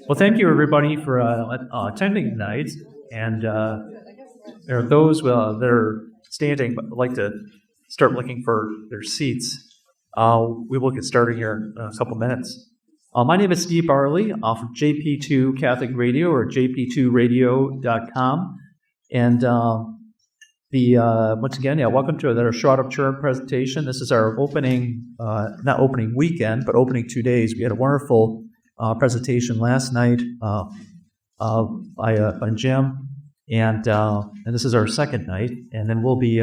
Well, thank you, everybody, for attending tonight. And there are those that are standing but would like to start looking for their seats. We will get started here in a couple minutes. My name is Steve Barley from JP2 Catholic Radio, or JP2Radio.com. And once again, welcome to our Shroud of Turin presentation. This is our not opening weekend, but opening 2 days. We had a wonderful presentation last night by Jim, and this is our second night. And then we'll be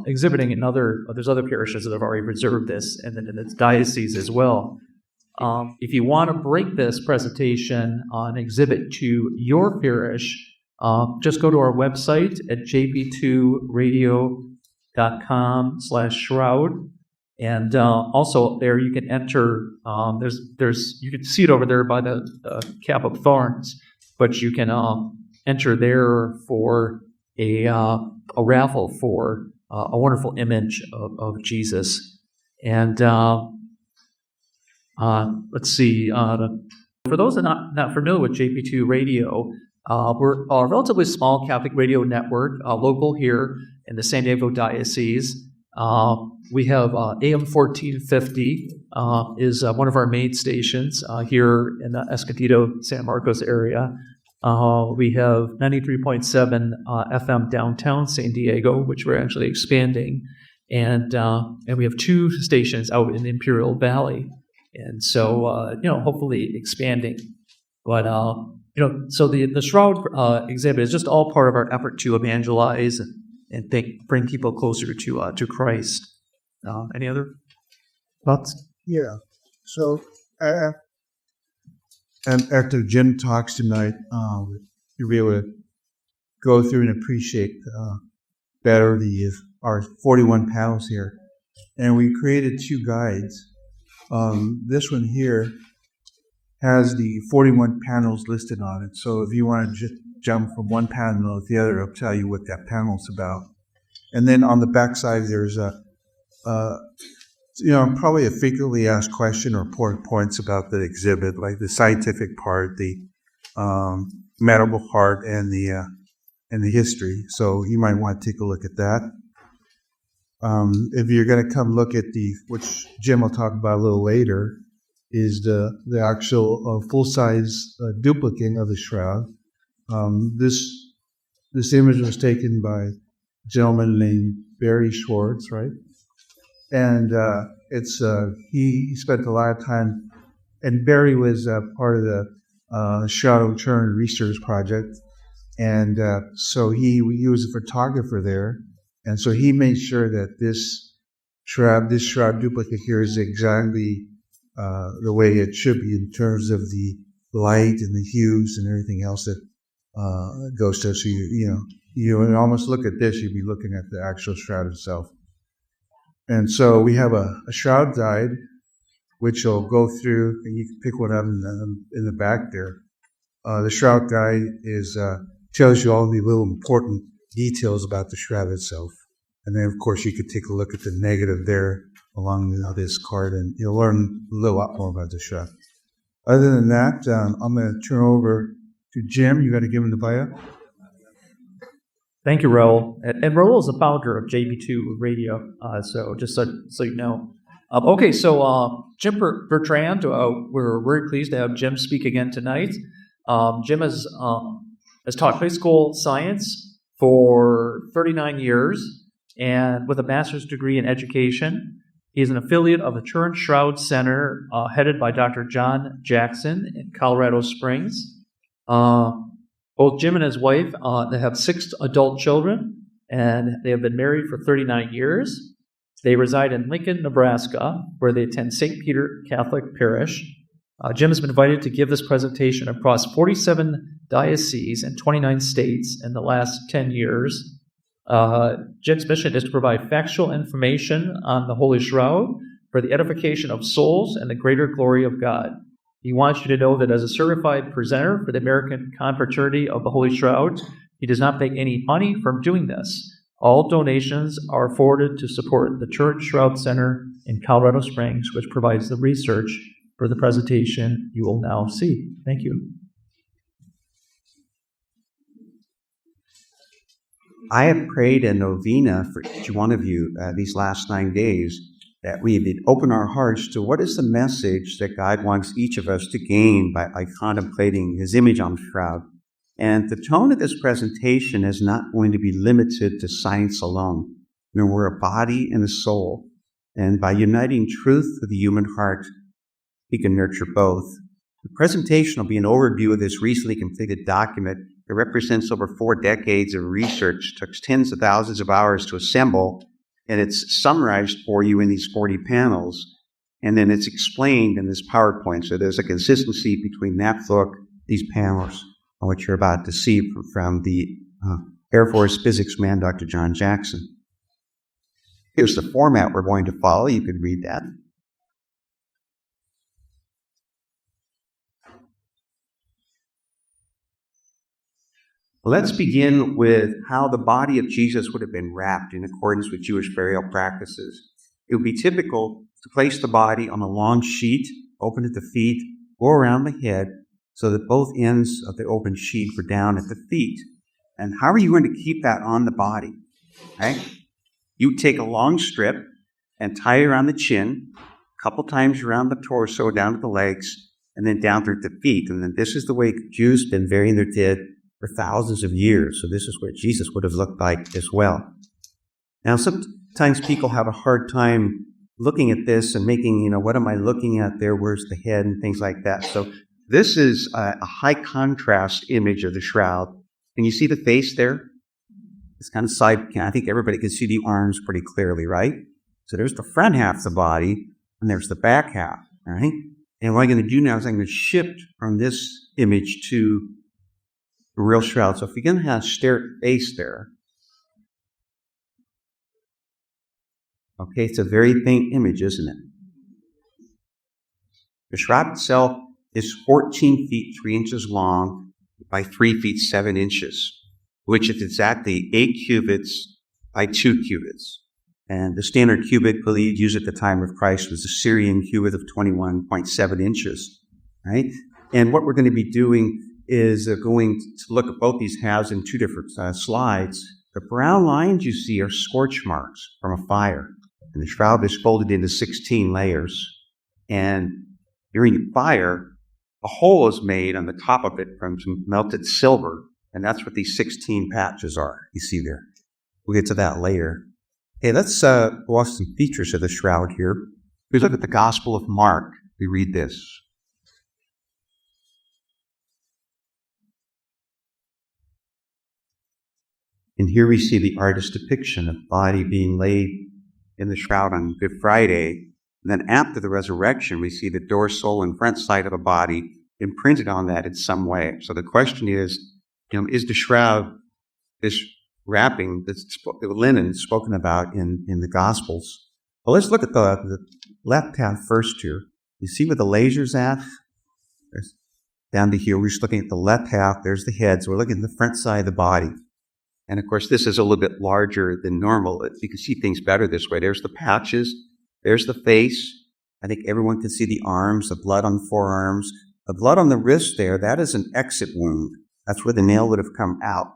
exhibiting in there's other parishes that have already reserved this, and then in its diocese as well. If you want to break this presentation on exhibit to your parish, just go to our website at jp2radio.com/shroud, and also there you can enter. You can see it over there by the cap of thorns, but you can enter there for a raffle for a wonderful image of Jesus. And let's see. For those that are not familiar with JP2 Radio, we're a relatively small Catholic radio network, local here in the San Diego Diocese. We have AM 1450 is one of our main stations here in the Escondido, San Marcos area. We have 93.7 FM downtown San Diego, which we're actually expanding, and we have 2 stations out in the Imperial Valley, and so hopefully expanding. But so the Shroud exhibit is just all part of our effort to evangelize and bring people closer to Christ. Any other thoughts? Yeah. So and after Jim talks tonight, you'll be able to go through and appreciate better our 41 panels here. And we created 2 guides. This one here has the 41 panels listed on it. So if you want to just jump from one panel to the other, it'll tell you what that panel's about. And then on the back side, there's probably a frequently asked question or important points about the exhibit, like the scientific part, the medical part, and the history. So you might want to take a look at that. If you're going to come look at which Jim will talk about a little later, is the actual full-size duplicate of the Shroud. This image was taken by a gentleman named Barry Schwartz, right? And he spent a lot of time, and Barry was part of the Shroud of Turin Research Project, and so he was a photographer there, and so he made sure that this shroud duplicate here is exactly the way it should be in terms of the light and the hues and everything else that goes to it. So you almost look at this, you'd be looking at the actual shroud itself. And so we have a shroud guide, which will go through, and you can pick one up in the back there. The shroud guide tells you all the little important details about the shroud itself. And then, of course, you could take a look at the negative there along this card, and you'll learn a lot more about the shroud. Other than that, I'm going to turn over to Jim. You got to give him the bio. Thank you, Raul. And Raul is the founder of JP2 Radio, so just so you know. Okay, so Jim Bertrand, we're very pleased to have Jim speak again tonight. Jim has taught high school science for 39 years, and with a master's degree in education. He is an affiliate of the Turin Shroud Center, headed by Dr. John Jackson in Colorado Springs. Both Jim and his wife they have 6 adult children, and they have been married for 39 years. They reside in Lincoln, Nebraska, where they attend St. Peter Catholic Parish. Jim has been invited to give this presentation across 47 dioceses and 29 states in the last 10 years. Jim's mission is to provide factual information on the Holy Shroud for the edification of souls and the greater glory of God. He wants you to know that as a certified presenter for the American Confraternity of the Holy Shroud, he does not make any money from doing this. All donations are forwarded to support the Turin Shroud Center in Colorado Springs, which provides the research for the presentation you will now see. Thank you. I have prayed a novena for each one of you these last 9 days, that we would open our hearts to what is the message that God wants each of us to gain by contemplating His image on Shroud. And the tone of this presentation is not going to be limited to science alone. You know, we're a body and a soul, and by uniting truth with the human heart, we can nurture both. The presentation will be an overview of this recently completed document. It represents over 4 decades of research, took tens of thousands of hours to assemble, and it's summarized for you in these 40 panels, and then it's explained in this PowerPoint. So there's a consistency between that book, these panels, and what you're about to see from the Air Force physics man, Dr. John Jackson. Here's the format we're going to follow. You could read that. Let's begin with how the body of Jesus would have been wrapped in accordance with Jewish burial practices. It would be typical to place the body on a long sheet, open at the feet, or around the head, so that both ends of the open sheet were down at the feet. And how are you going to keep that on the body? Okay? You take a long strip and tie it around the chin, a couple times around the torso, down to the legs, and then down through the feet. And then this is the way Jews have been burying their dead for thousands of years. So this is what Jesus would have looked like as well. Now, sometimes people have a hard time looking at this and making, what am I looking at there? Where's the head and things like that. So this is a high contrast image of the shroud. Can you see the face there? It's kind of side, I think everybody can see the arms pretty clearly, right? So there's the front half of the body, and there's the back half, all right? And what I'm going to do now is I'm going to shift from this image to the real shroud. So if you're going to have stare face there, okay, it's a very faint image, isn't it? The shroud itself is 14 feet 3 inches long by 3 feet 7 inches, which is exactly 8 cubits by 2 cubits. And the standard cubit believed used at the time of Christ was a Syrian cubit of 21.7 inches, right? And what we're going to be doing is going to look at both these halves in 2 different slides. The brown lines you see are scorch marks from a fire. And the shroud is folded into 16 layers. And during the fire, a hole is made on the top of it from some melted silver. And that's what these 16 patches are, you see there. We'll get to that later. Hey, let's go off some features of the shroud here. We look at the Gospel of Mark. We read this. And here we see the artist's depiction of the body being laid in the shroud on Good Friday. And then after the resurrection, we see the dorsal and front side of the body imprinted on that in some way. So the question is the shroud, this wrapping, the linen spoken about in the Gospels? Well, let's look at the left half first here. You see where the laser's at? There's down to here. We're just looking at the left half. There's the head. So we're looking at the front side of the body. And of course, this is a little bit larger than normal. You can see things better this way. There's the patches. There's the face. I think everyone can see the arms, the blood on the forearms. The blood on the wrist there, that is an exit wound. That's where the nail would have come out.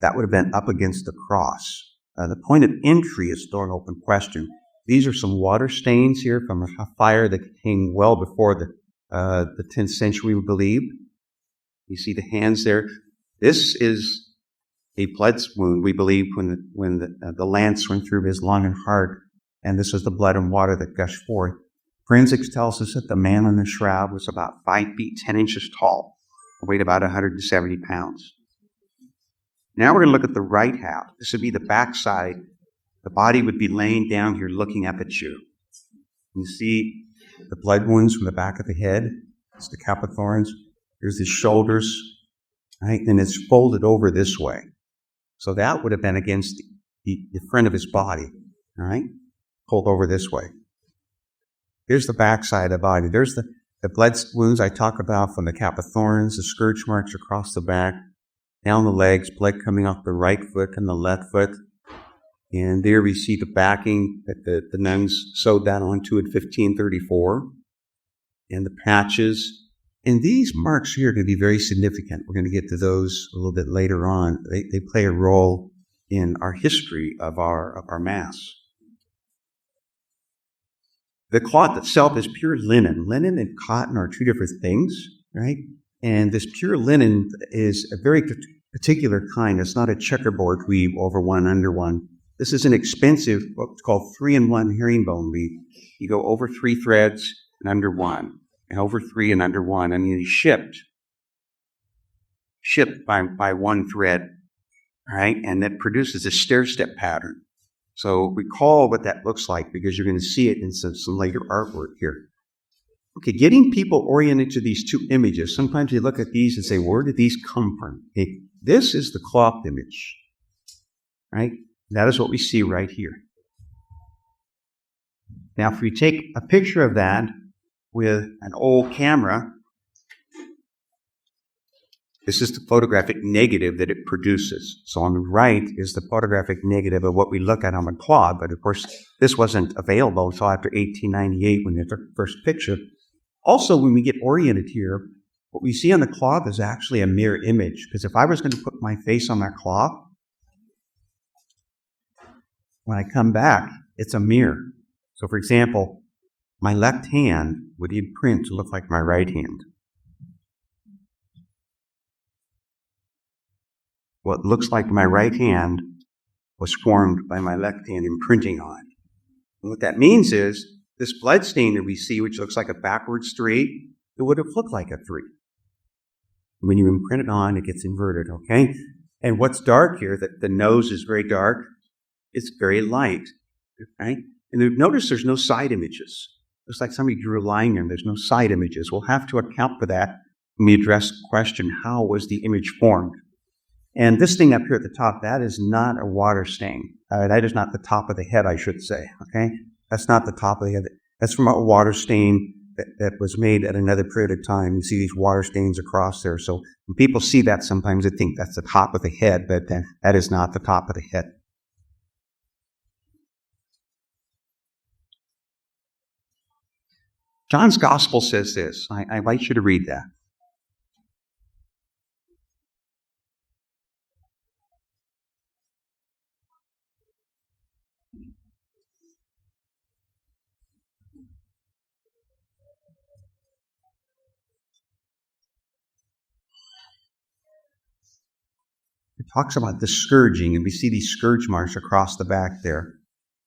That would have been up against the cross. The point of entry is still an open question. These are some water stains here from a fire that came well before the 10th century, we believe. You see the hands there. This is a blood wound, we believe, when the lance went through his lung and heart, and this is the blood and water that gushed forth. Forensics tells us that the man in the shroud was about 5 feet 10 inches tall, weighed about 170 pounds. Now we're going to look at the right half. This would be the back side. The body would be laying down here looking up at you. You see the blood wounds from the back of the head. It's the cap of thorns. There's the shoulders, right? And it's folded over this way. So that would have been against the front of his body, all right? Pulled over this way. Here's the back side of the body. There's the blood wounds I talk about from the cap of thorns, the scourge marks across the back, down the legs, blood coming off the right foot and the left foot. And there we see the backing that the nuns sewed that onto in 1534. and the patches. And these marks here are going to be very significant. We're going to get to those a little bit later on. They play a role in our history of our Mass. The cloth itself is pure linen. Linen and cotton are two different things, right? And this pure linen is a very particular kind. It's not a checkerboard weave over one, under one. This is an expensive, what's called 3-in-1 herringbone weave. You go over 3 threads and under 1, and over 3 and under 1, and it's shipped by 1 thread, right? And that produces a stair-step pattern. So recall what that looks like, because you're going to see it in some later artwork here. Okay, getting people oriented to these two images. Sometimes you look at these and say, where did these come from? Okay, this is the cloth image, right? That is what we see right here. Now, if we take a picture of that with an old camera, this is the photographic negative that it produces. So on the right is the photographic negative of what we look at on the cloth. But of course, this wasn't available until after 1898 when they took the first picture. Also, when we get oriented here, what we see on the cloth is actually a mirror image. Because if I was going to put my face on that cloth, when I come back, it's a mirror. So for example, my left hand would imprint to look like my right hand. What looks like my right hand was formed by my left hand imprinting on. And what that means is, this blood stain that we see, which looks like a backwards 3, it would have looked like a 3. When you imprint it on, it gets inverted, okay? And what's dark here, that the nose is very dark, it's very light, right? And notice there's no side images. Looks like somebody drew a line there, there's no side images. We'll have to account for that when we address the question, how was the image formed? And this thing up here at the top, that is not a water stain. That is not the top of the head, I should say, okay? That's not the top of the head. That's from a water stain that was made at another period of time. You see these water stains across there. So when people see that, sometimes they think that's the top of the head, but that is not the top of the head. John's Gospel says this. I invite you to read that. It talks about the scourging, and we see these scourge marks across the back there.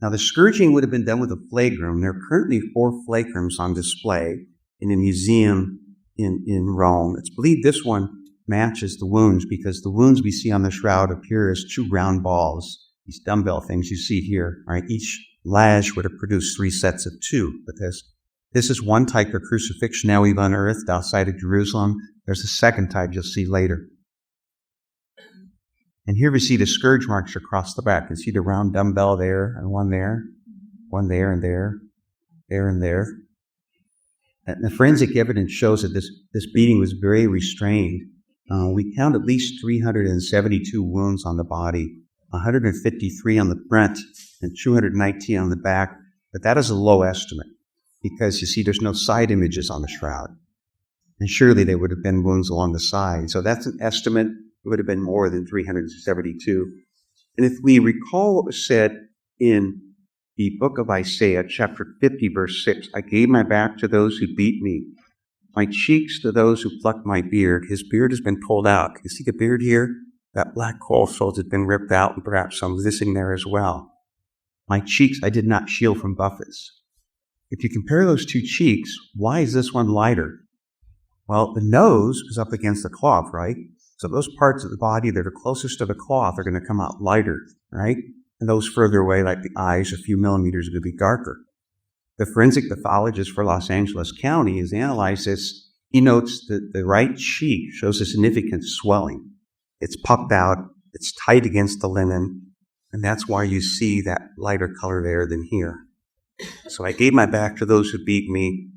Now, the scourging would have been done with a flagrum. There are currently 4 flagrums on display in a museum in Rome. It's believed this one matches the wounds, because the wounds we see on the shroud appear as 2 round balls, these dumbbell things you see here. Right? Each lash would have produced 3 sets of 2. But this is one type of crucifixion now we've unearthed outside of Jerusalem. There's a second type you'll see later. And here we see the scourge marks across the back. You see the round dumbbell there, and one there, and there, and there. And the forensic evidence shows that this beating was very restrained. We count at least 372 wounds on the body, 153 on the front, and 219 on the back. But that is a low estimate, because you see there's no side images on the shroud. And surely there would have been wounds along the side. So that's an estimate. It would have been more than 372. And if we recall what was said in the book of Isaiah, chapter 50, verse 6, I gave my back to those who beat me, my cheeks to those who plucked my beard. His beard has been pulled out. You see the beard here? That black coal soles has been ripped out, and perhaps some missing there as well. My cheeks I did not shield from buffets. If you compare those 2 cheeks, why is this one lighter? Well, the nose is up against the cloth, right? So those parts of the body that are closest to the cloth are going to come out lighter, right? And those further away, like the eyes, a few millimeters, are going to be darker. The forensic pathologist for Los Angeles County has analyzed this. He notes that the right cheek shows a significant swelling. It's puffed out, it's tight against the linen, and that's why you see that lighter color there than here. So I gave my back to those who beat me,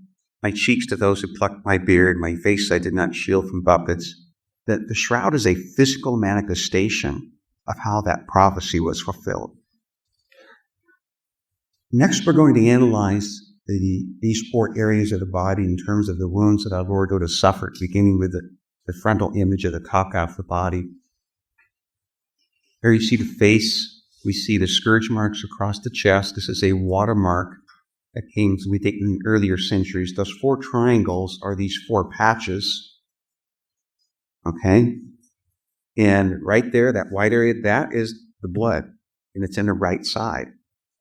my cheeks to those who plucked my beard, my face I did not shield from buffets. That the shroud is a physical manifestation of how that prophecy was fulfilled. Next, we're going to analyze these 4 areas of the body in terms of the wounds that our Lord would have suffered, beginning with the frontal image of the cock of the body. Here you see the face. We see the scourge marks across the chest. This is a watermark that came, we think, in earlier centuries. Those 4 triangles are these 4 patches. Okay? And right there, that white area, that is the blood. And it's in the right side.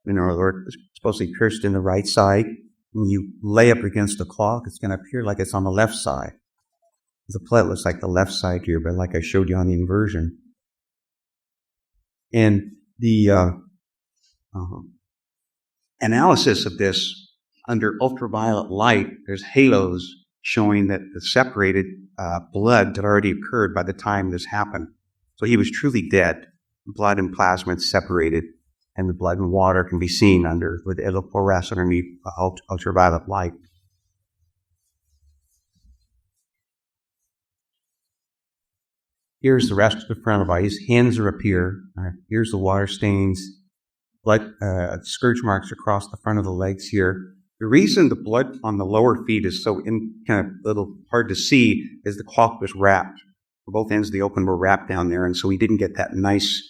And our Lord was supposed to be pierced in the right side. When you lay up against the cloth, it's going to appear like it's on the left side. The blood looks like the left side here, but like I showed you on the inversion. And the analysis of this under ultraviolet light, there's halos showing that the separated blood had already occurred by the time this happened. So he was truly dead. Blood and plasma had separated, and the blood and water can be seen with it'll fluoresce underneath ultraviolet light. Here's the rest of the front of the body. His hands are up here. Here's the water stains, blood, scourge marks across the front of the legs here. The reason the blood on the lower feet is so kind of little hard to see is the cloth was wrapped. Both ends of the open were wrapped down there, and so we didn't get that nice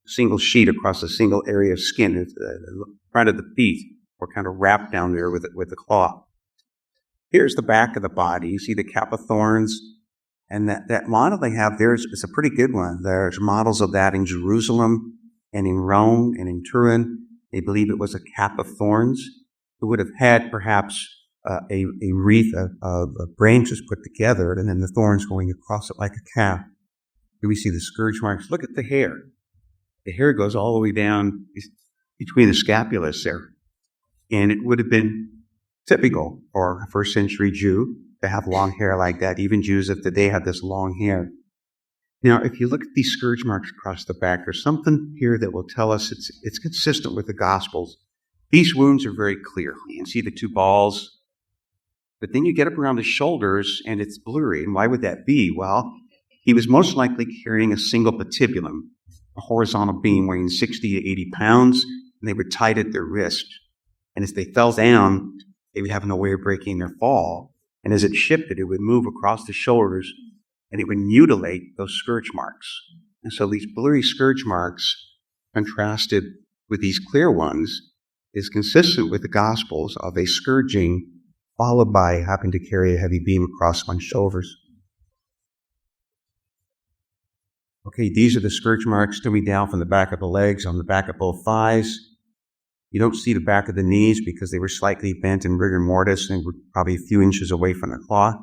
single sheet across a single area of skin. The front of the feet were kind of wrapped down there with the cloth. Here's the back of the body. You see the cap of thorns. And that model they have there is a pretty good one. There's models of that in Jerusalem and in Rome and in Turin. They believe it was a cap of thorns. It would have had perhaps a wreath of branches put together and then the thorns going across it like a cap. Here we see the scourge marks. Look at the hair. The hair goes all the way down between the scapulas there. And it would have been typical for a first century Jew to have long hair like that. Even Jews of today have this long hair. Now, if you look at these scourge marks across the back, there's something here that will tell us it's consistent with the Gospels. These wounds are very clear. You can see the 2 balls. But then you get up around the shoulders, and it's blurry. And why would that be? Well, he was most likely carrying a single patibulum, a horizontal beam weighing 60 to 80 pounds, and they were tied at their wrist. And as they fell down, they would have no way of breaking their fall. And as it shifted, it would move across the shoulders, and it would mutilate those scourge marks. And so these blurry scourge marks, contrasted with these clear ones, is consistent with the Gospels of a scourging followed by having to carry a heavy beam across one's shoulders. Okay, these are the scourge marks coming down from the back of the legs on the back of both thighs. You don't see the back of the knees because they were slightly bent in rigor mortis and were probably a few inches away from the cloth.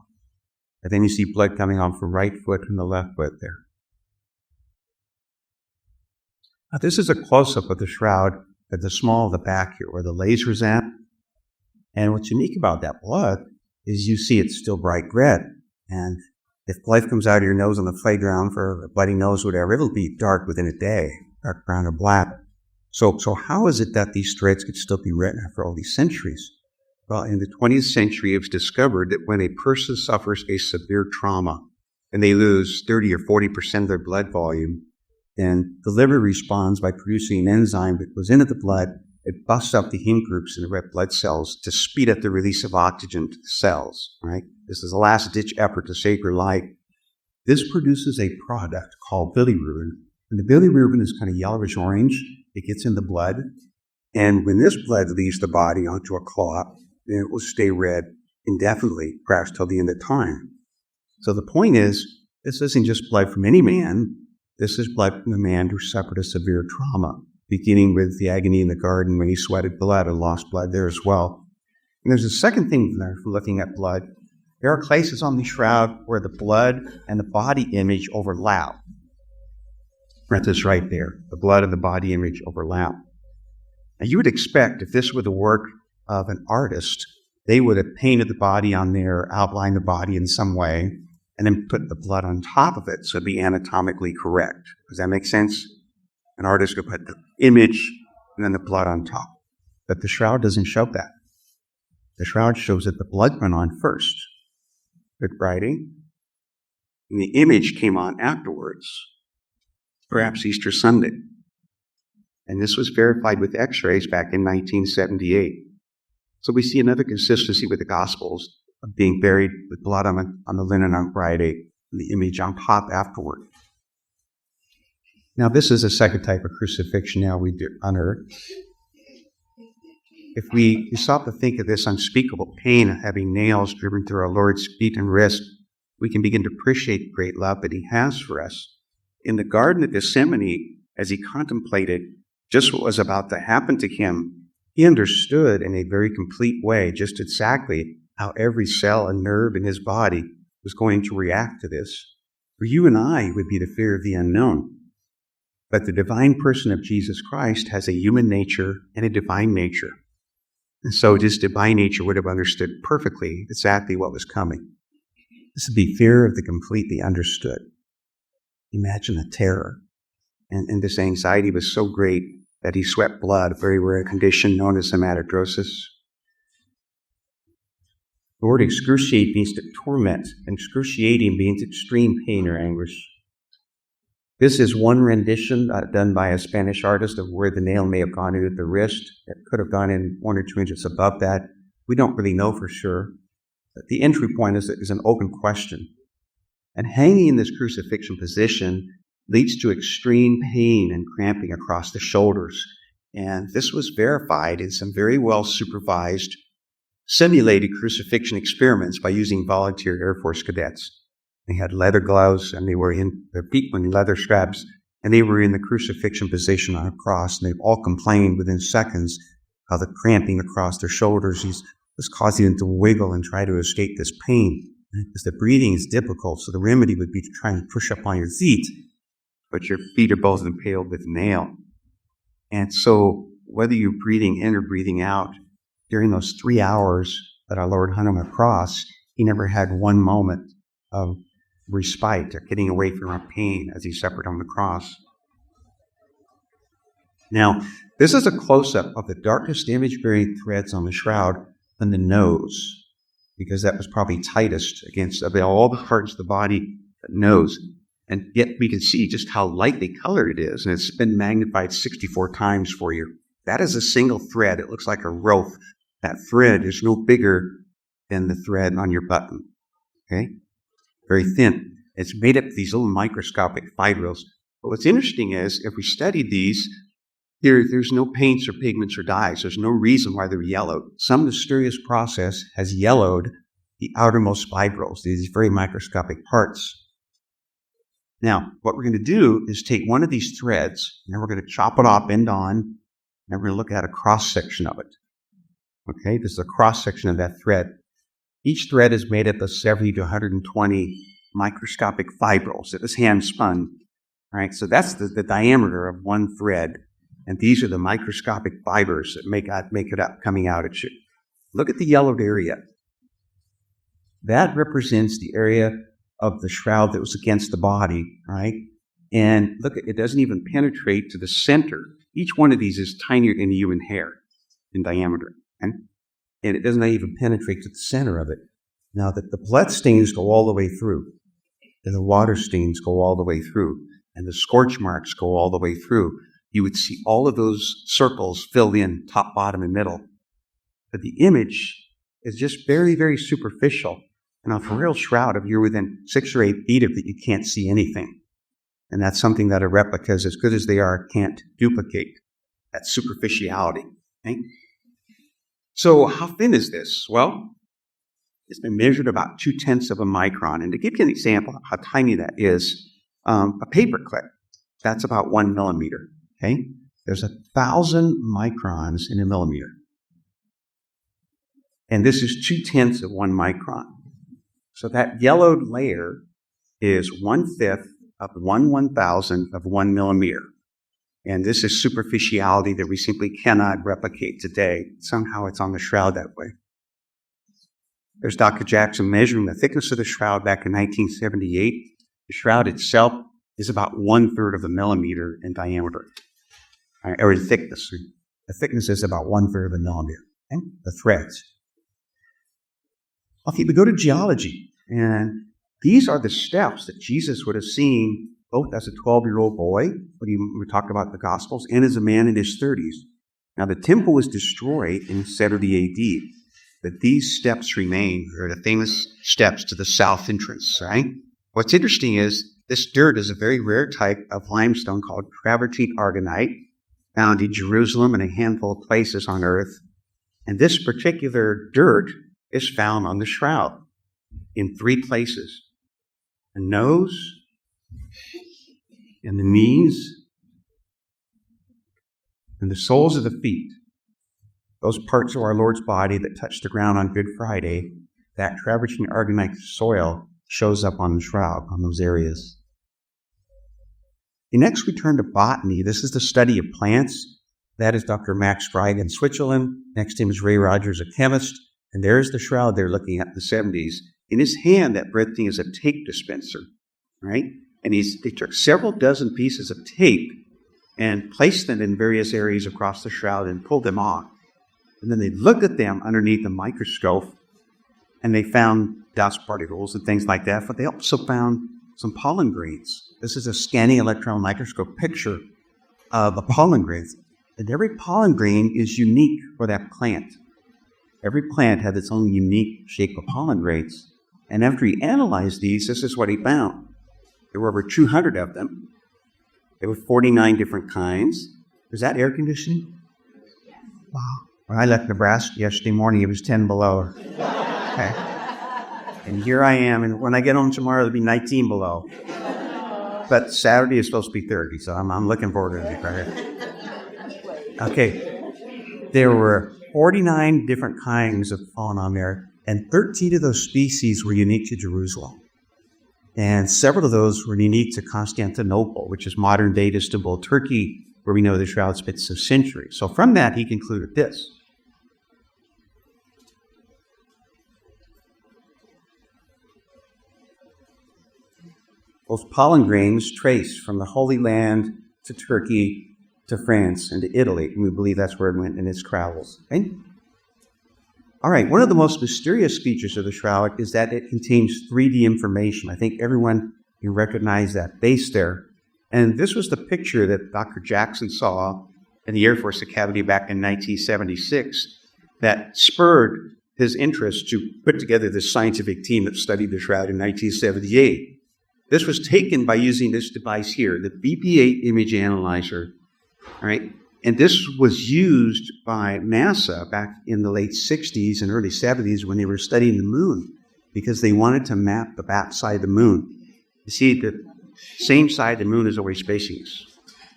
And then you see blood coming off the right foot and the left foot there. Now, this is a close-up of the shroud at the small of the back here where the laser's at. And what's unique about that blood is you see it's still bright red. And if blood comes out of your nose on the playground for a bloody nose or whatever, it'll be dark within a day, dark brown or black. So how is it that these threads could still be written after all these centuries? Well, in the 20th century, it was discovered that when a person suffers a severe trauma and they lose 30 or 40% of their blood volume, then the liver responds by producing an enzyme that goes into the blood. It busts up the heme groups in the red blood cells to speed up the release of oxygen to the cells, right? This is a last-ditch effort to save your life. This produces a product called bilirubin. And the bilirubin is kind of yellowish-orange. It gets in the blood. And when this blood leaves the body onto a clot, then it will stay red indefinitely, perhaps till the end of time. So the point is, this isn't just blood from any man. This is blood from a man who suffered a severe trauma, beginning with the agony in the garden when he sweated blood and lost blood there as well. And there's a second thing there for looking at blood. There are places on the shroud where the blood and the body image overlap. Print this right there. The blood and the body image overlap. Now you would expect if this were the work of an artist, they would have painted the body on there, outlined the body in some way, and then put the blood on top of it so it'd be anatomically correct. Does that make sense? An artist could put the image and then the blood on top. But the shroud doesn't show that. The shroud shows that the blood went on first, Good Friday, and the image came on afterwards, perhaps Easter Sunday. And this was verified with x-rays back in 1978. So we see another consistency with the Gospels of being buried with blood on the linen on Friday, and the image on top afterward. Now, this is a second type of crucifixion now we do on earth. If we stop to think of this unspeakable pain of having nails driven through our Lord's feet and wrist, we can begin to appreciate the great love that He has for us. In the Garden of Gethsemane, as He contemplated just what was about to happen to Him, He understood in a very complete way just exactly how every cell and nerve in His body was going to react to this. For you and I would be the fear of the unknown. But the divine person of Jesus Christ has a human nature and a divine nature. And so this divine nature would have understood perfectly exactly what was coming. This would be fear of the completely understood. Imagine the terror. And this anxiety was so great that He sweat blood, a very rare condition known as hematidrosis. The word excruciate means to torment, and excruciating means extreme pain or anguish. This is one rendition done by a Spanish artist of where the nail may have gone in at the wrist. It could have gone in 1 or 2 inches above that. We don't really know for sure. But the entry point is an open question. And hanging in this crucifixion position leads to extreme pain and cramping across the shoulders. And this was verified in some very well supervised simulated crucifixion experiments by using volunteer Air Force cadets. They had leather gloves, and they were in their feet in leather straps, and they were in the crucifixion position on a cross, and they all complained within seconds how the cramping across their shoulders was causing them to wiggle and try to escape this pain. Because the breathing is difficult, so the remedy would be to try and push up on your feet, but your feet are both impaled with a nail. And so whether you're breathing in or breathing out, during those 3 hours that our Lord hung on the cross, He never had one moment of respite or getting away from our pain as He suffered on the cross. Now, this is a close-up of the darkest image-bearing threads on the shroud than the nose, because that was probably tightest against of all the parts of the body, the nose. And yet we can see just how lightly colored it is, and it's been magnified 64 times for you. That is a single thread. It looks like a rope. That thread is no bigger than the thread on your button. Okay? Very thin. It's made up of these little microscopic fibrils. But what's interesting is, if we studied these, there's no paints or pigments or dyes. There's no reason why they're yellowed. Some mysterious process has yellowed the outermost fibrils, these very microscopic parts. Now, what we're going to do is take one of these threads, and then we're going to chop it off end on, and we're going to look at a cross-section of it. Okay, this is a cross-section of that thread. Each thread is made up of 70 to 120 microscopic fibrils. It was hand-spun. All right, so that's the diameter of one thread. And these are the microscopic fibers that make it up coming out at you. Look at the yellowed area. That represents the area of the shroud that was against the body, right? And look, it doesn't even penetrate to the center. Each one of these is tinier than a human hair in diameter. And it doesn't even penetrate to the center of it. Now, that the blood stains go all the way through, and the water stains go all the way through, and the scorch marks go all the way through. You would see all of those circles filled in, top, bottom, and middle. But the image is just very, very superficial. And on a real shroud, if you're within 6 or 8 feet of it, you can't see anything. And that's something that a replicas, as good as they are, can't duplicate. That superficiality. Okay? So how thin is this? Well, it's been measured about 0.2 of a micron. And to give you an example of how tiny that is, a paper clip, that's about 1 millimeter. Okay? There's 1,000 microns in a millimeter. And this is 0.2 of 1 micron. So that yellowed layer is 1/5 of 1/1000 of 1 millimeter. And this is superficiality that we simply cannot replicate today. Somehow it's on the shroud that way. There's Dr. Jackson measuring the thickness of the shroud back in 1978. The shroud itself is about 1/3 of a millimeter in diameter, or in thickness. The thickness is about 1/3 of a millimeter. Okay? The threads. Okay, we go to geology, and these are the steps that Jesus would have seen both as a 12-year-old boy, when we talked about the Gospels, and as a man in his 30s. Now, the temple was destroyed in 70 AD, but these steps remain. They're the famous steps to the south entrance, right? What's interesting is this dirt is a very rare type of limestone called travertine aragonite, found in Jerusalem and a handful of places on earth. And this particular dirt is found on the shroud in 3 places: the nose, and the knees, and the soles of the feet. Those parts of our Lord's body that touch the ground on Good Friday, that travertine aragonite soil shows up on the shroud, on those areas. Next, we turn to botany. This is the study of plants. That is Dr. Max Fried in Switzerland. Next to him is Ray Rogers, a chemist. And there's the shroud they're looking at in the 70s. In his hand, that red thing is a tape dispenser, right? And they took several dozen pieces of tape and placed them in various areas across the shroud and pulled them off. And then they looked at them underneath the microscope, and they found dust particles and things like that. But they also found some pollen grains. This is a scanning electron microscope picture of the pollen grains. And every pollen grain is unique for that plant. Every plant had its own unique shape of pollen grains. And after he analyzed these, this is what he found. There were over 200 of them. There were 49 different kinds. Was that air conditioning? Wow. When I left Nebraska yesterday morning, it was 10 below. Okay. And here I am, and when I get home tomorrow, it'll be 19 below. But Saturday is supposed to be 30, so I'm looking forward to it. Right? Okay. There were 49 different kinds of fauna on there, and 13 of those species were unique to Jerusalem. And several of those were unique to Constantinople, which is modern-day Istanbul, Turkey, where we know the shroud spits a century. So from that, he concluded this. Those pollen grains traced from the Holy Land to Turkey to France and to Italy. And we believe that's where it went in its travels. Okay? All right, one of the most mysterious features of the shroud is that it contains 3D information. I think everyone can recognize that base there. And this was the picture that Dr. Jackson saw in the Air Force Academy back in 1976 that spurred his interest to put together this scientific team that studied the shroud in 1978. This was taken by using this device here, the BP8 image analyzer. All right, and this was used by NASA back in the late 60s and early 70s when they were studying the moon because they wanted to map the backside of the moon. You see, the same side of the moon is always facing us.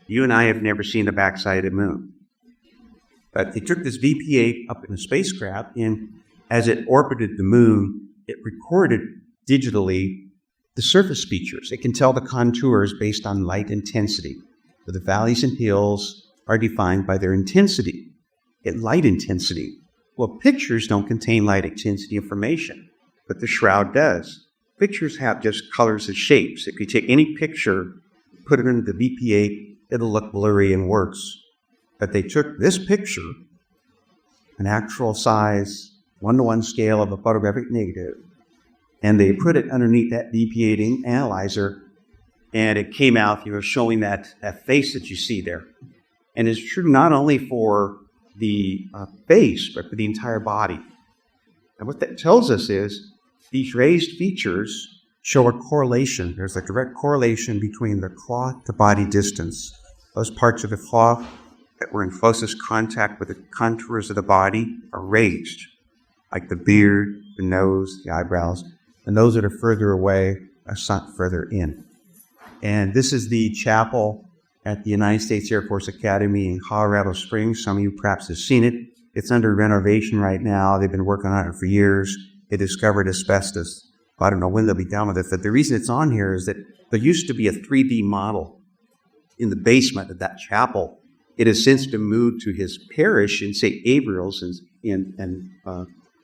You and I have never seen the backside of the moon. But they took this BP8 up in a spacecraft, and as it orbited the moon, it recorded digitally the surface features. It can tell the contours based on light intensity. So the valleys and hills are defined by their intensity, light intensity. Well, pictures don't contain light intensity information, but the shroud does. Pictures have just colors and shapes. If you take any picture, put it into the BP8, it'll look blurry and worse. But they took this picture, an actual size, 1-to-1 scale of a photographic negative, and they put it underneath that BP8 analyzer, and it came out, showing that face that you see there. And it's true not only for the face, but for the entire body. And what that tells us is these raised features show a correlation. There's a direct correlation between the cloth to body distance. Those parts of the cloth that were in closest contact with the contours of the body are raised, like the beard, the nose, the eyebrows. And those that are further away are sunk further in. And this is the chapel at the United States Air Force Academy in Colorado Springs. Some of you perhaps have seen it. It's under renovation right now. They've been working on it for years. They discovered asbestos. I don't know when they'll be done with it, but the reason it's on here is that there used to be a 3D model in the basement of that chapel. It has since been moved to his parish in St. Gabriel's in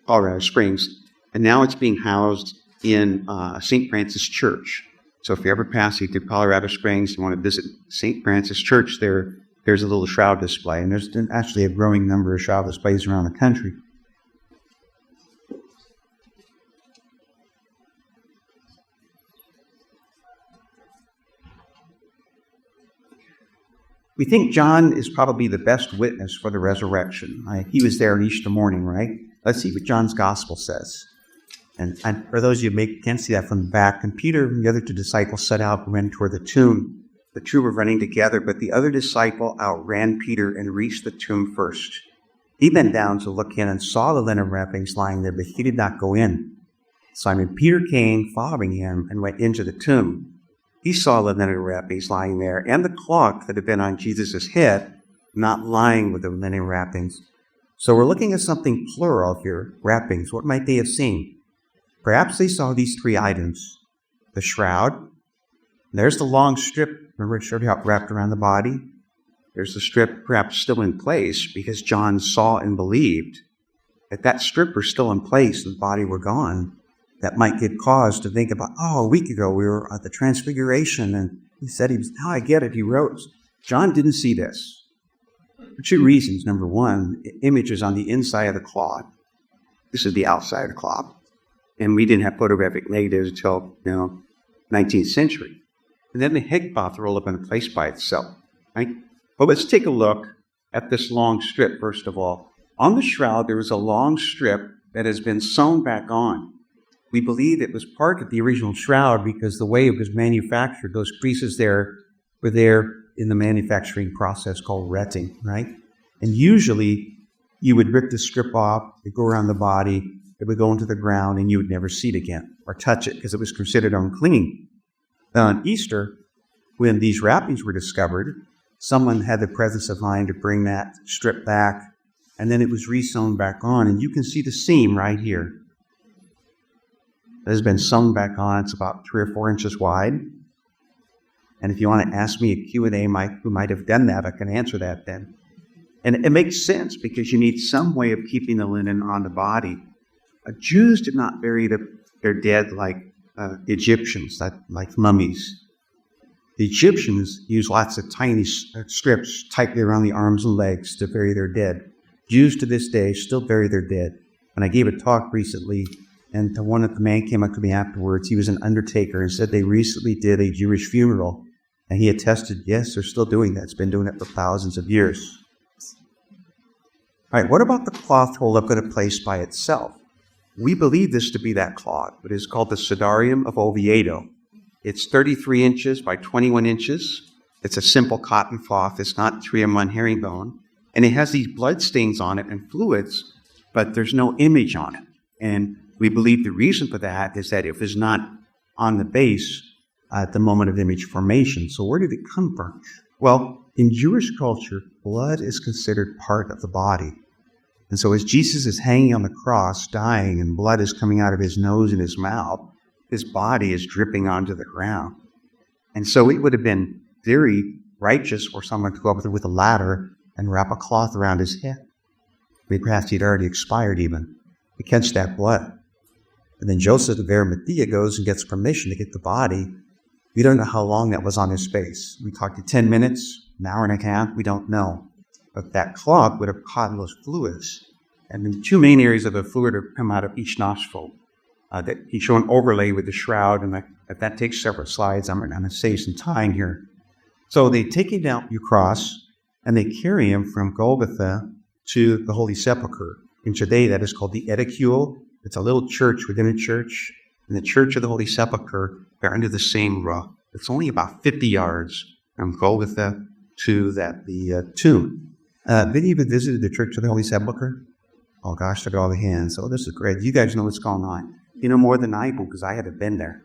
Colorado Springs, and now it's being housed in St. Francis Church. So if you ever pass through Colorado Springs and want to visit St. Francis Church, there's a little shroud display, and there's actually a growing number of shroud displays around the country. We think John is probably the best witness for the resurrection. He was there Easter morning, right? Let's see what John's gospel says. And for those of you who can't see that from the back, and Peter and the other two disciples set out and ran toward the tomb. The two were running together, but the other disciple outran Peter and reached the tomb first. He bent down to look in and saw the linen wrappings lying there, but he did not go in. Simon Peter came, following him, and went into the tomb. He saw the linen wrappings lying there, and the cloth that had been on Jesus' head, not lying with the linen wrappings. So we're looking at something plural here, wrappings. What might they have seen? Perhaps they saw these three items. The shroud. There's the long strip, remember it showed how it wrapped around the body? There's the strip perhaps still in place because John saw and believed. If that strip were still in place and the body were gone, that might give cause to think about, a week ago we were at the Transfiguration and he said he was, now I get it, he rose. John didn't see this. For two reasons. Number one, the image is on the inside of the cloth. This is the outside of the cloth. And we didn't have photographic negatives until, 19th century. And then the head cloth rolled up in place by itself, right? But let's take a look at this long strip, first of all. On the shroud, there is a long strip that has been sewn back on. We believe it was part of the original shroud because the way it was manufactured, those creases there were there in the manufacturing process called retting, right? And usually, you would rip the strip off, it would go around the body, it would go into the ground, and you would never see it again or touch it because it was considered unclean. Now, on Easter, when these wrappings were discovered, someone had the presence of mind to bring that strip back, and then it was re-sewn back on. And you can see the seam right here. It has been sewn back on. It's about 3 or 4 inches wide. And if you want to ask me a Q&A who might have done that, I can answer that then. And it makes sense because you need some way of keeping the linen on the body. Jews did not bury their dead like Egyptians, like mummies. The Egyptians used lots of tiny strips tightly around the arms and legs to bury their dead. Jews to this day still bury their dead. And I gave a talk recently, and the man came up to me afterwards. He was an undertaker and said they recently did a Jewish funeral. And he attested, yes, they're still doing that. It's been doing it for thousands of years. All right, what about the cloth rolled up in a place by itself? We believe this to be that cloth. It is called the Sudarium of Oviedo. It's 33 inches by 21 inches. It's a simple cotton cloth. It's not 3-in-1 herringbone. And it has these blood stains on it and fluids, but there's no image on it. And we believe the reason for that is that it was not on the base at the moment of image formation. So where did it come from? Well, in Jewish culture, blood is considered part of the body. And so as Jesus is hanging on the cross, dying, and blood is coming out of his nose and his mouth, his body is dripping onto the ground. And so it would have been very righteous for someone to go up there with a ladder and wrap a cloth around his head. Perhaps he'd already expired even, to catch that blood. And then Joseph of Arimathea goes and gets permission to get the body. We don't know how long that was on his face. We talked 10 minutes, an hour and a half, we don't know. But that cloth would have caught those fluids. And the two main areas of the fluid have come out of each nostril. That he showed an overlay with the shroud, and that takes several slides. I'm going to save some time here. So they take him down your cross, and they carry him from Golgotha to the Holy Sepulchre. In today, that is called the Edicule. It's a little church within a church. And the Church of the Holy Sepulchre, they're under the same roof. It's only about 50 yards from Golgotha to the tomb. Have any of you visited the Church of the Holy Sepulchre? Oh gosh, look at all the hands. Oh, this is great. You guys know what's going on. You know more than I do because I haven't been there.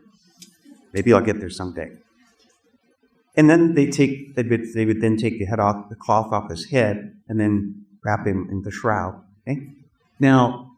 Maybe I'll get there someday. And then they would then take the cloth off his head and then wrap him in the shroud. Okay? Now,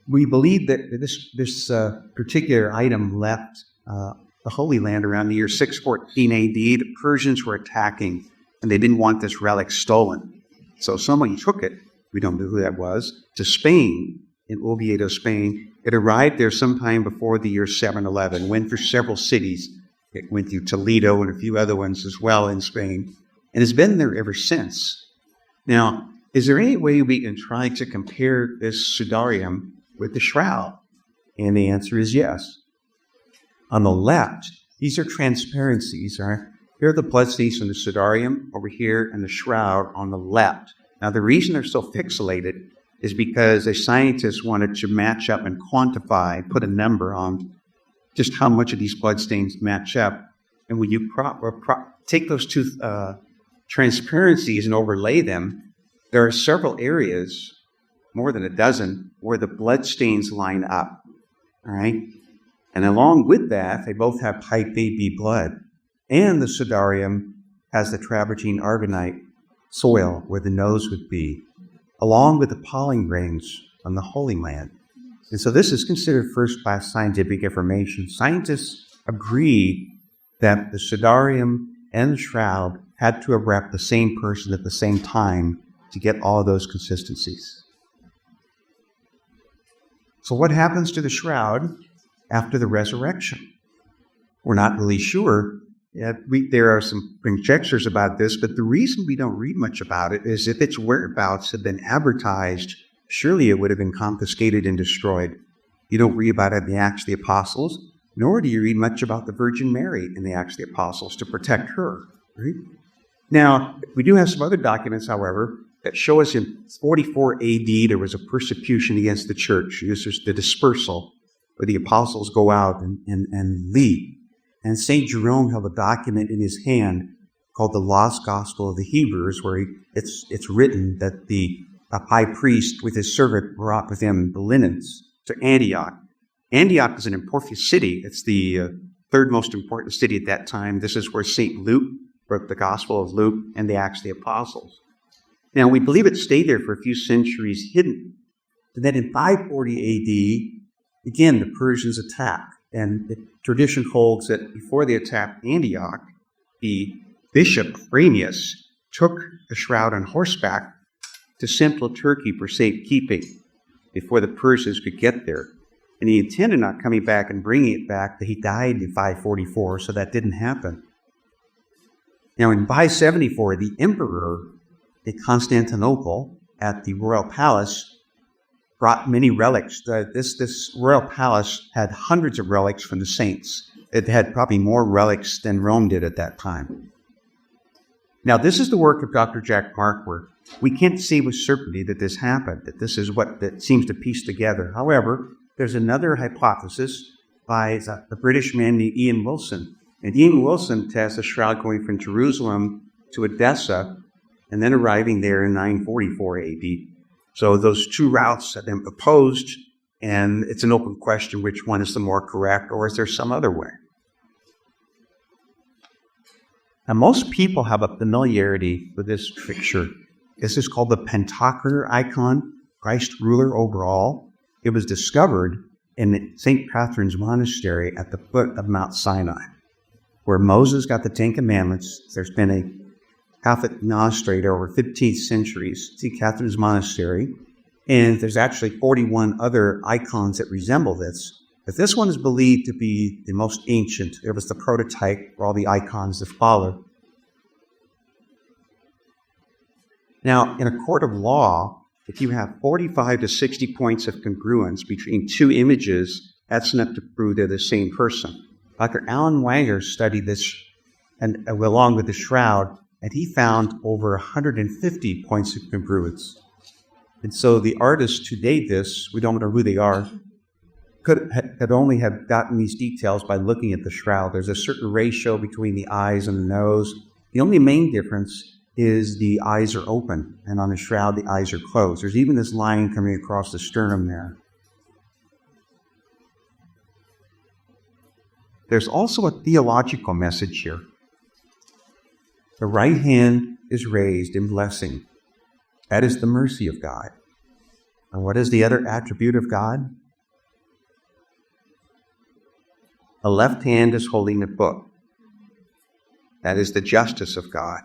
we believe that this particular item left the Holy Land around the year 614 AD. The Persians were attacking, and they didn't want this relic stolen. So somebody took it, we don't know who that was, to Spain, in Oviedo, Spain. It arrived there sometime before the year 711, went through several cities. It went through Toledo and a few other ones as well in Spain, and has been there ever since. Now, is there any way we can try to compare this Sudarium with the shroud? And the answer is yes. On the left, these are transparencies, right? Here are the bloodstains in the sudarium over here and the shroud on the left. Now, the reason they're so pixelated is because the scientists wanted to match up and quantify, put a number on just how much of these bloodstains match up. And when you take those two transparencies and overlay them, there are several areas, more than a dozen, where the bloodstains line up. All right? And along with that, they both have type AB blood. And the sudarium has the travertine argonite soil where the nose would be, along with the pollen grains on the Holy Land. And so this is considered first-class scientific information. Scientists agree that the sudarium and the shroud had to have wrapped the same person at the same time to get all of those consistencies. So what happens to the shroud after the resurrection? We're not really sure. There are some conjectures about this, but the reason we don't read much about it is if its whereabouts had been advertised, surely it would have been confiscated and destroyed. You don't read about it in the Acts of the Apostles, nor do you read much about the Virgin Mary in the Acts of the Apostles to protect her. Right? Now, we do have some other documents, however, that show us in 44 AD there was a persecution against the church. This is the dispersal, where the apostles go out and lead. And St. Jerome held a document in his hand called the Lost Gospel of the Hebrews, where it's written that the high priest with his servant brought with him the linens to Antioch. Antioch is an important city. It's the third most important city at that time. This is where St. Luke wrote the Gospel of Luke and the Acts of the Apostles. Now, we believe it stayed there for a few centuries hidden. And then in 540 AD, again, the Persians attack. And the tradition holds that before they attacked Antioch, the bishop, Framius, took the shroud on horseback to central Turkey for safekeeping before the Persians could get there. And he intended not coming back and bringing it back, but he died in 544, so that didn't happen. Now, in 574, the emperor in Constantinople at the royal palace brought many relics. This royal palace had hundreds of relics from the saints. It had probably more relics than Rome did at that time. Now, this is the work of Dr. Jack Markworth. We can't say with certainty that this happened, that this is what that seems to piece together. However, there's another hypothesis by a British man named Ian Wilson. And Ian Wilson tests a shroud going from Jerusalem to Edessa and then arriving there in 944 AD. So those two routes have been opposed, and it's an open question which one is the more correct, or is there some other way? Now, most people have a familiarity with this picture. This is called the Pantocrator icon, Christ ruler over all. It was discovered in St. Catherine's Monastery at the foot of Mount Sinai, where Moses got the Ten Commandments. There's been a Catholic monastery there over 15 centuries, St. Catherine's Monastery, and there's actually 41 other icons that resemble this. But this one is believed to be the most ancient. It was the prototype for all the icons that follow. Now, in a court of law, if you have 45 to 60 points of congruence between two images, that's enough to prove they're the same person. Dr. Alan Wanger studied this and along with the shroud, and he found over 150 points of congruence. And so the artists who made this, we don't know who they are, could only have gotten these details by looking at the shroud. There's a certain ratio between the eyes and the nose. The only main difference is the eyes are open, and on the shroud the eyes are closed. There's even this line coming across the sternum there. There's also a theological message here. The right hand is raised in blessing. That is the mercy of God. And what is the other attribute of God? The left hand is holding the book. That is the justice of God.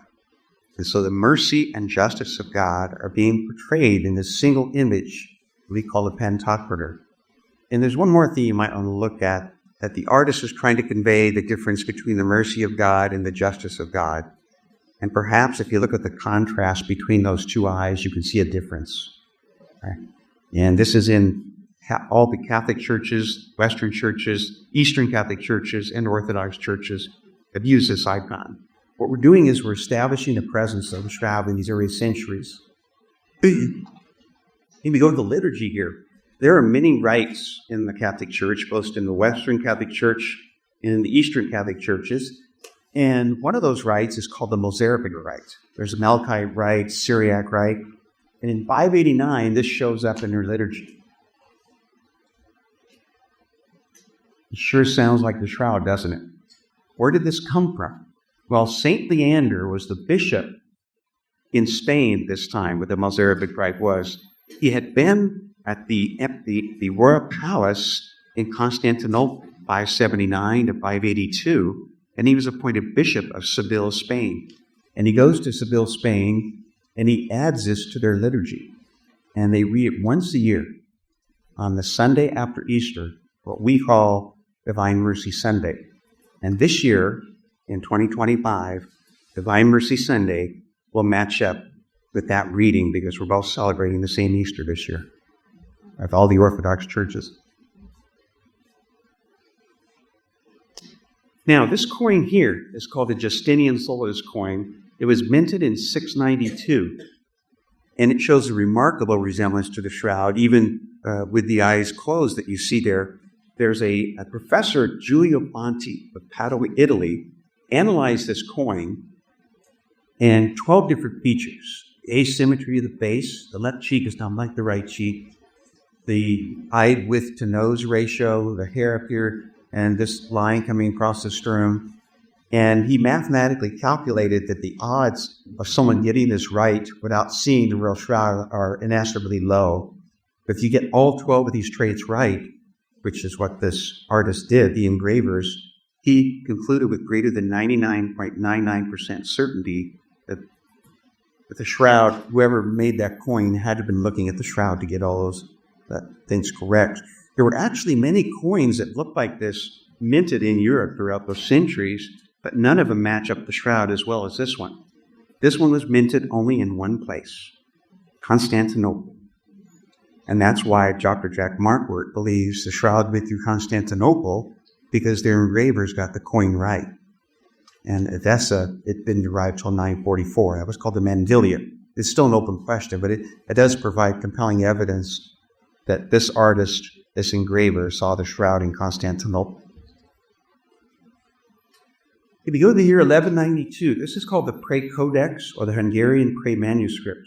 And so the mercy and justice of God are being portrayed in this single image we call the Pantocrator. And there's one more thing you might want to look at, that the artist is trying to convey the difference between the mercy of God and the justice of God. And perhaps if you look at the contrast between those two eyes, you can see a difference. Right? And this is in all the Catholic churches, Western churches, Eastern Catholic churches, and Orthodox churches have used this icon. what we're doing is we're establishing the presence of the shroud in these early centuries. If we go to the liturgy here, there are many rites in the Catholic Church, both in the Western Catholic Church and in the Eastern Catholic churches. And one of those rites is called the Mozarabic rite. There's a Melkite rite, Syriac rite. And in 589, this shows up in their liturgy. It sure sounds like the shroud, doesn't it? Where did this come from? Well, St. Leander was the bishop in Spain this time, where the Mozarabic rite was. He had been at the royal palace in Constantinople, 579 to 582, and he was appointed bishop of Seville, Spain. And he goes to Seville, Spain, and he adds this to their liturgy. And they read it once a year on the Sunday after Easter, what we call Divine Mercy Sunday. And this year, in 2025, Divine Mercy Sunday will match up with that reading because we're both celebrating the same Easter this year of all the Orthodox churches. Now, this coin here is called the Justinian Solis coin. It was minted in 692, and it shows a remarkable resemblance to the shroud, even with the eyes closed that you see there. There's a professor, Giulio Bonti of Padua, Italy, analyzed this coin and 12 different features. The asymmetry of the face, the left cheek is not like the right cheek, the eye width to nose ratio, the hair up here, and this line coming across the sternum. And he mathematically calculated that the odds of someone getting this right without seeing the real shroud are inestimably low. But if you get all 12 of these traits right, which is what this artist did, the engravers, he concluded with greater than 99.99% certainty that the shroud, whoever made that coin had to have been looking at the shroud to get all those things correct. There were actually many coins that looked like this minted in Europe throughout those centuries, but none of them match up the shroud as well as this one. This one was minted only in one place, Constantinople. And that's why Dr. Jack Marquardt believes the shroud went through Constantinople, because their engravers got the coin right. And Edessa, it didn't arrive till 944. That was called the Mandilia. It's still an open question, but it does provide compelling evidence that this artist, this engraver, saw the shroud in Constantinople. If you go to the year 1192, this is called the Prague Codex, or the Hungarian Prague manuscript.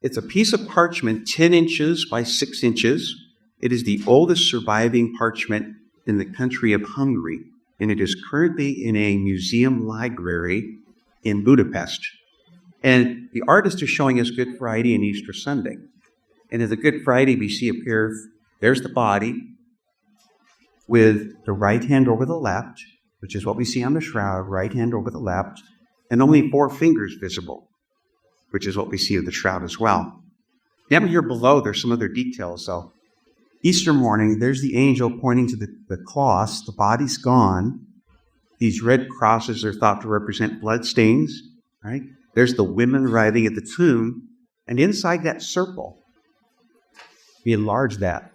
It's a piece of parchment 10 inches by 6 inches. It is the oldest surviving parchment in the country of Hungary, and it is currently in a museum library in Budapest. And the artist is showing us Good Friday and Easter Sunday. And in the Good Friday, we see there's the body with the right hand over the left, which is what we see on the shroud, right hand over the left, and only 4 fingers visible, which is what we see of the shroud as well. Down here below, there's some other details, though. Easter morning, there's the angel pointing to the cross. The body's gone. These red crosses are thought to represent blood stains, right? There's the women writhing at the tomb. And inside that circle, we enlarge that.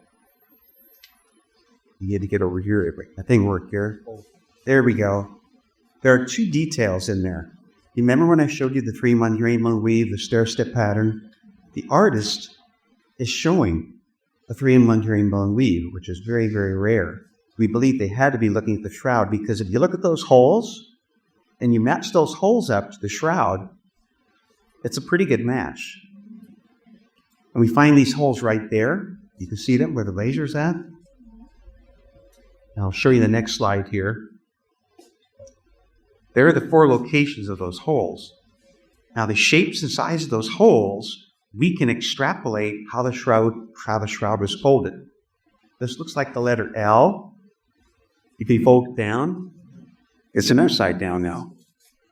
You had to get over here. That thing worked here. There we go. There are 2 details in there. You remember when I showed you the 3-month rainbow weave, the stair-step pattern? The artist is showing a 3-in-1 rainbow weave, which is very, very rare. We believe they had to be looking at the shroud, because if you look at those holes and you match those holes up to the shroud, it's a pretty good match. And we find these holes right there. You can see them where the laser's at. And I'll show you the next slide here. There are the 4 locations of those holes. Now, the shapes and size of those holes, we can extrapolate how the shroud was folded. This looks like the letter L. If you fold it down, it's an upside down now.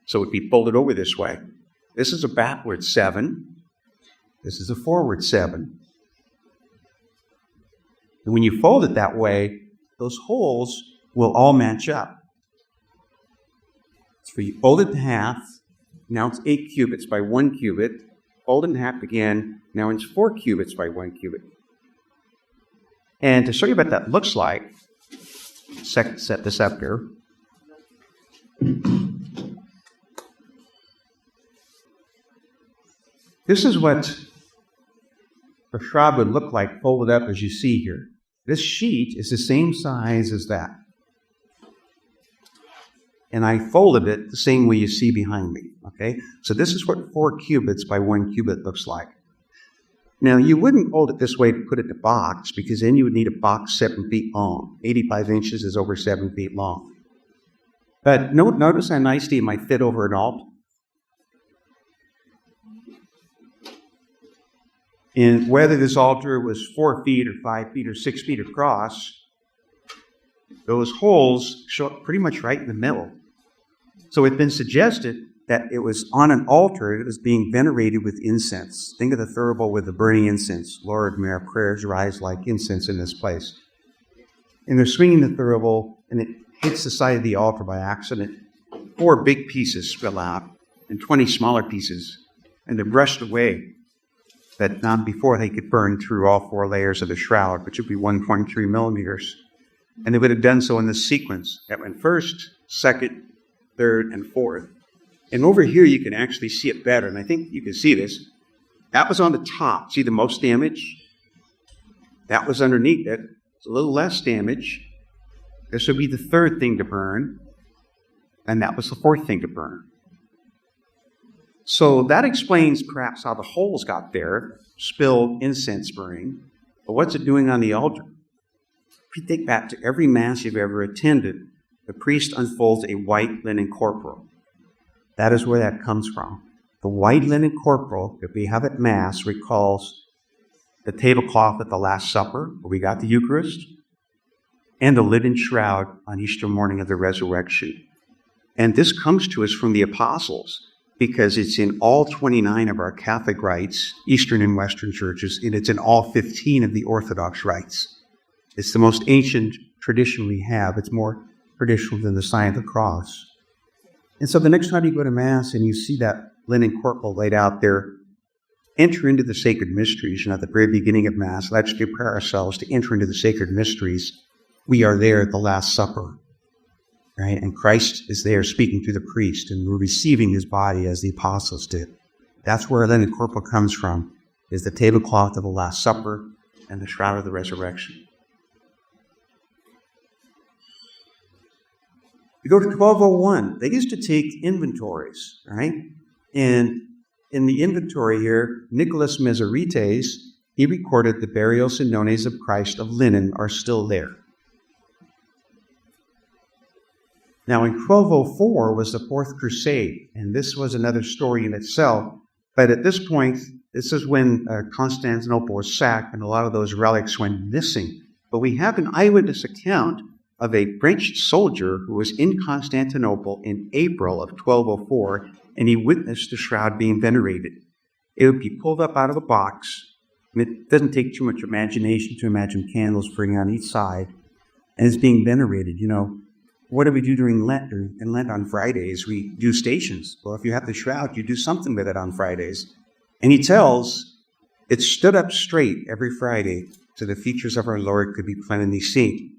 So it would be folded over this way. This is a backward 7. This is a forward 7. And when you fold it that way, those holes will all match up. So you fold it in half. Now it's 8 cubits by 1 cubit. Fold it in half again. Now it's 4 cubits by 1 cubit. And to show you what that looks like, set this up here. This is what the shroud would look like folded up as you see here. This sheet is the same size as that. And I folded it the same way you see behind me, okay? So this is what 4 cubits by 1 cubit looks like. Now, you wouldn't fold it this way to put it in a box, because then you would need a box 7 feet long. 85 inches is over 7 feet long. But notice how nicely it might fit over an altar. And whether this altar was 4 feet or 5 feet or 6 feet across, those holes show up pretty much right in the middle. So it's been suggested that it was on an altar that was being venerated with incense. Think of the thurible with the burning incense. Lord, may our prayers rise like incense in this place. And they're swinging the thurible, and it hits the side of the altar by accident. 4 big pieces spill out, and 20 smaller pieces, and they're brushed away. But not before they could burn through all 4 layers of the shroud, which would be 1.3 millimeters. And they would have done so in this sequence. That went first, second, third, and fourth. And over here, you can actually see it better, and I think you can see this. That was on the top. See the most damage? That was underneath it. It's a little less damage. This would be the 3rd thing to burn, and that was the 4th thing to burn. So that explains perhaps how the holes got there, spilled incense burning. But what's it doing on the altar? If you think back to every Mass you've ever attended, the priest unfolds a white linen corporal. That is where that comes from. The white linen corporal that we have at Mass recalls the tablecloth at the Last Supper, where we got the Eucharist, and the linen shroud on Easter morning of the resurrection. And this comes to us from the apostles, because it's in all 29 of our Catholic rites, Eastern and Western churches, and it's in all 15 of the Orthodox rites. It's the most ancient tradition we have. It's more traditional than the sign of the cross. And so the next time you go to Mass and you see that linen corporal laid out there, enter into the sacred mysteries. And at the very beginning of Mass, let's prepare ourselves to enter into the sacred mysteries. We are there at the Last Supper, right? And Christ is there speaking to the priest, and we're receiving his body as the apostles did. That's where linen corporal comes from, is the tablecloth of the Last Supper and the shroud of the resurrection. You go to 1201. They used to take inventories, right? And in the inventory here, Nicholas Meserites, he recorded the burials and nones of Christ of linen are still there. Now, in 1204 was the Fourth Crusade, and this was another story in itself. But at this point, this is when Constantinople was sacked, and a lot of those relics went missing. But we have an eyewitness account of a French soldier who was in Constantinople in April of 1204, and he witnessed the shroud being venerated. It would be pulled up out of a box, and it doesn't take too much imagination to imagine candles burning on each side, and it's being venerated. You know, what do we do during Lent? In Lent on Fridays, we do stations. Well, if you have the shroud, you do something with it on Fridays. And he tells, it stood up straight every Friday, so the features of our Lord could be plentifully seen.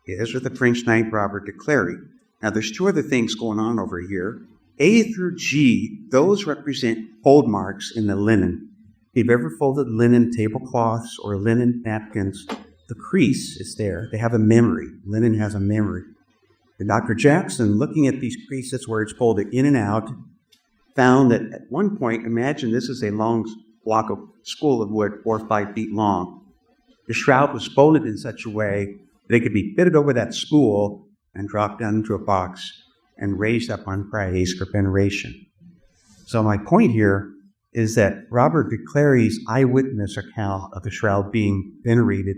It is with the French knight Robert de Clary. Now, there's 2 other things going on over here. A through G, those represent fold marks in the linen. If you've ever folded linen tablecloths or linen napkins, the crease is there. They have a memory. Linen has a memory. And Dr. Jackson, looking at these creases where it's folded in and out, found that at one point, imagine this is a long block of spool of wood, 4 or 5 feet long. The shroud was folded in such a way that it could be fitted over that spool and dropped down into a box and raised up on Fridays for veneration. So my point here is that Robert de Clary's eyewitness account of the shroud being venerated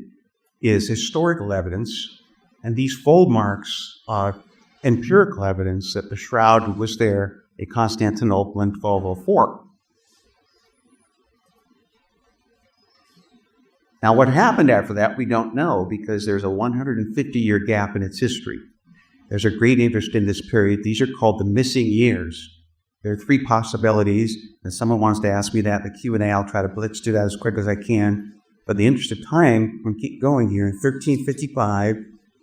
is historical evidence, and these fold marks are empirical evidence that the shroud was there at Constantinople in 1204. Now, what happened after that, we don't know, because there's a 150-year gap in its history. There's a great interest in this period. These are called the missing years. There are 3 possibilities. If someone wants to ask me that in the Q&A, I'll try to blitz through that as quick as I can. But in the interest of time, we'll keep going here. In 1355,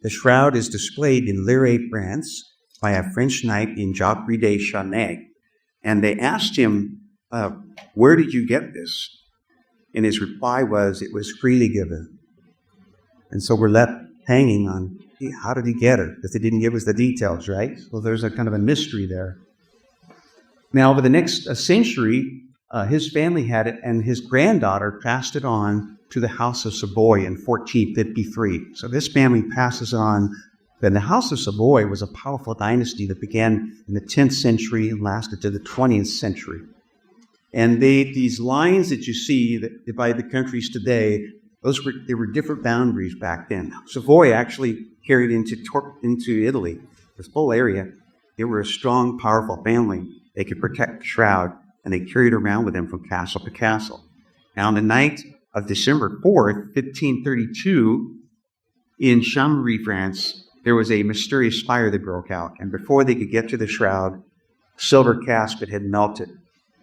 the shroud is displayed in Lirey, France, by a French knight named Jacques de Chauny. And they asked him where did you get this? And his reply was, it was freely given. And so we're left hanging on, hey, how did he get it? Because they didn't give us the details, right? Well, there's a kind of a mystery there. Now, over the next century, his family had it, and his granddaughter passed it on to the House of Savoy in 1453. So this family passes on. Then the House of Savoy was a powerful dynasty that began in the 10th century and lasted to the 20th century. And these lines that you see that divide the countries today, they were different boundaries back then. Savoy actually carried into Italy, this whole area. They were a strong, powerful family. They could protect the Shroud, and they carried it around with them from castle to castle. Now, on the night of December 4th, 1532, in Chambéry, France, there was a mysterious fire that broke out, and before they could get to the Shroud, silver casket had melted,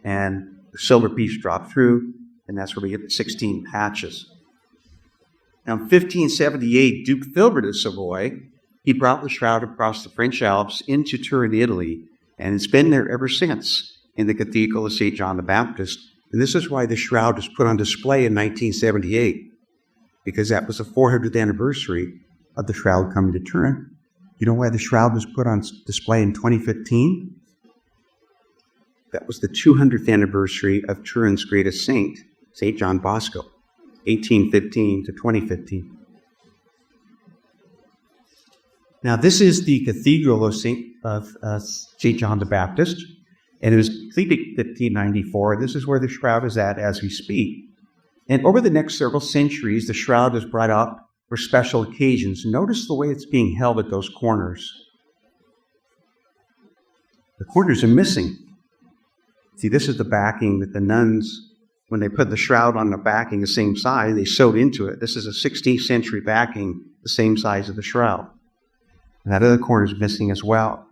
and the silver piece dropped through, and that's where we get the 16 patches. Now, in 1578, Duke Philibert of Savoy, he brought the Shroud across the French Alps into Turin, Italy, and it's been there ever since in the Cathedral of St. John the Baptist. And this is why the Shroud was put on display in 1978, because that was the 400th anniversary of the Shroud coming to Turin. You know why the Shroud was put on display in 2015? That was the 200th anniversary of Turin's greatest saint, St. John Bosco, 1815 to 2015. Now, this is the Cathedral of St. John the Baptist, and it was completed in 1594. This is where the Shroud is at as we speak. And over the next several centuries, the Shroud was brought up for special occasions. Notice the way it's being held at those corners. The corners are missing. See, this is the backing that the nuns, when they put the Shroud on the backing the same size, they sewed into it. This is a 16th century backing, the same size of the Shroud. And that other corner is missing as well.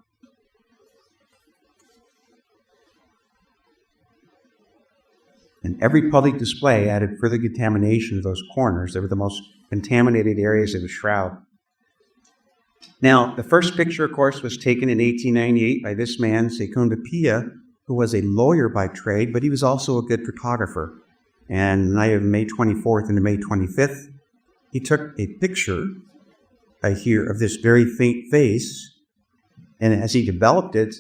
And every public display added further contamination to those corners. They were the most contaminated areas of the Shroud. Now, the first picture, of course, was taken in 1898 by this man, Secunda Pia, who was a lawyer by trade, but he was also a good photographer. And the night of May 24th and May 25th, he took a picture here of this very faint face, and as he developed it,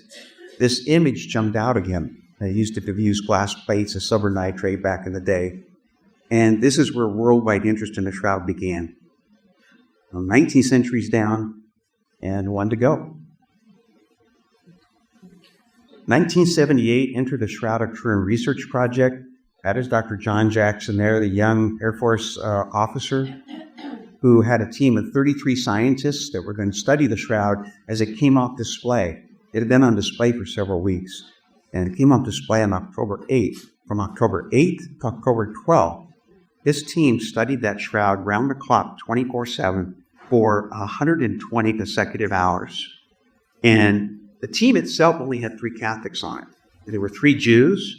this image jumped out again. They used to use glass plates of silver nitrate back in the day. And this is where worldwide interest in the Shroud began. 19 centuries down, and one to go. 1978, entered the Shroud of Turin Research Project. That is Dr. John Jackson there, the young Air Force officer who had a team of 33 scientists that were going to study the Shroud as it came off display. It had been on display for several weeks, and it came off display on October 8th. From October 8th to October 12th, this team studied that Shroud round the clock, 24/7, for 120 consecutive hours. And the team itself only had 3 Catholics on it. There were 3 Jews,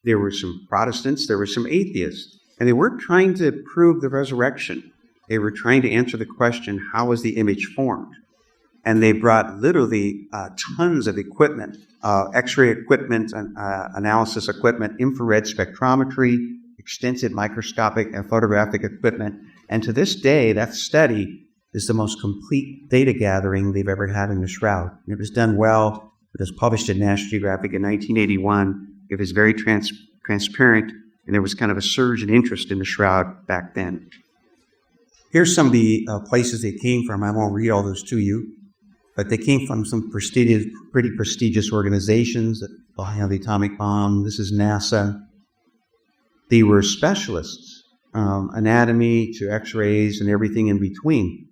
there were some Protestants, there were some atheists. And they weren't trying to prove the resurrection. They were trying to answer the question, how was the image formed? And they brought literally tons of equipment, X-ray equipment, analysis equipment, infrared spectrometry, extensive microscopic and photographic equipment. And to this day, that study is the most complete data gathering they've ever had in the Shroud. It was done well. It was published in National Geographic in 1981. It was very transparent, and there was kind of a surge in interest in the Shroud back then. Here's some of the places they came from. I won't read all those to you, but they came from some pretty prestigious organizations. The atomic bomb. This is NASA. They were specialists, anatomy to X-rays and everything in between.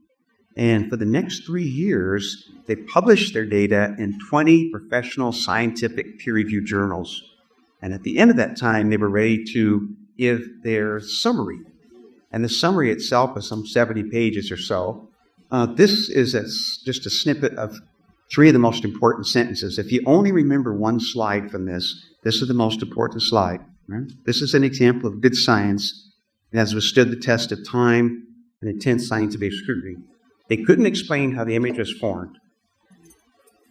And for the next 3 years, they published their data in 20 professional scientific peer-reviewed journals. And at the end of that time, they were ready to give their summary. And the summary itself is some 70 pages or so. This is just a snippet of 3 of the most important sentences. If you only remember one slide from this is the most important slide. Right? This is an example of good science. It has withstood the test of time and intense scientific scrutiny. They couldn't explain how the image was formed,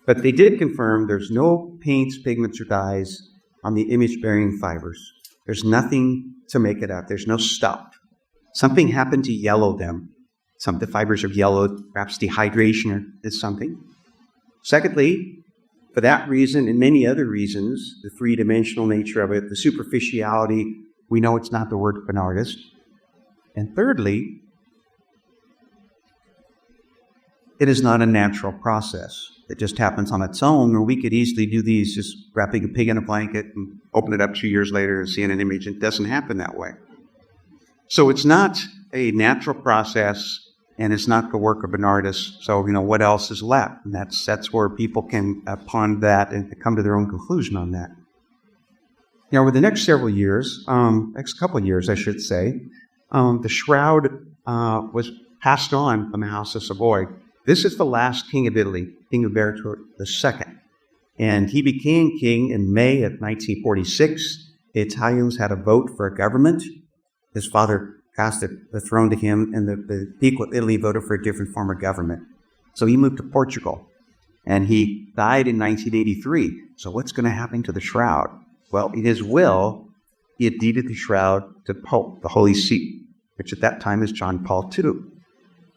but they did confirm there's no paints, pigments, or dyes. on the image-bearing fibers. There's nothing to make it up. There's no stuff. Something happened to yellow them. Some of the fibers are yellowed, perhaps dehydration is something. Secondly, for that reason and many other reasons, the three-dimensional nature of it, the superficiality, we know it's not the work of an artist. And thirdly, it is not a natural process. It just happens on its own, or we could easily do these just wrapping a pig in a blanket and open it up 2 years later and seeing an image. It doesn't happen that way. So it's not a natural process, and it's not the work of an artist. So, what else is left? And that's where people can ponder that and come to their own conclusion on that. Over the next several years, next couple of years, I should say, the Shroud was passed on from the House of Savoy. This is the last king of Italy, King of Bertrand II. And he became king in May of 1946. The Italians had a vote for a government. His father passed the throne to him, and the people of Italy voted for a different form of government. So he moved to Portugal, and he died in 1983. So what's going to happen to the Shroud? Well, in his will, he had deeded the Shroud to Pope, the Holy See, which at that time is John Paul II.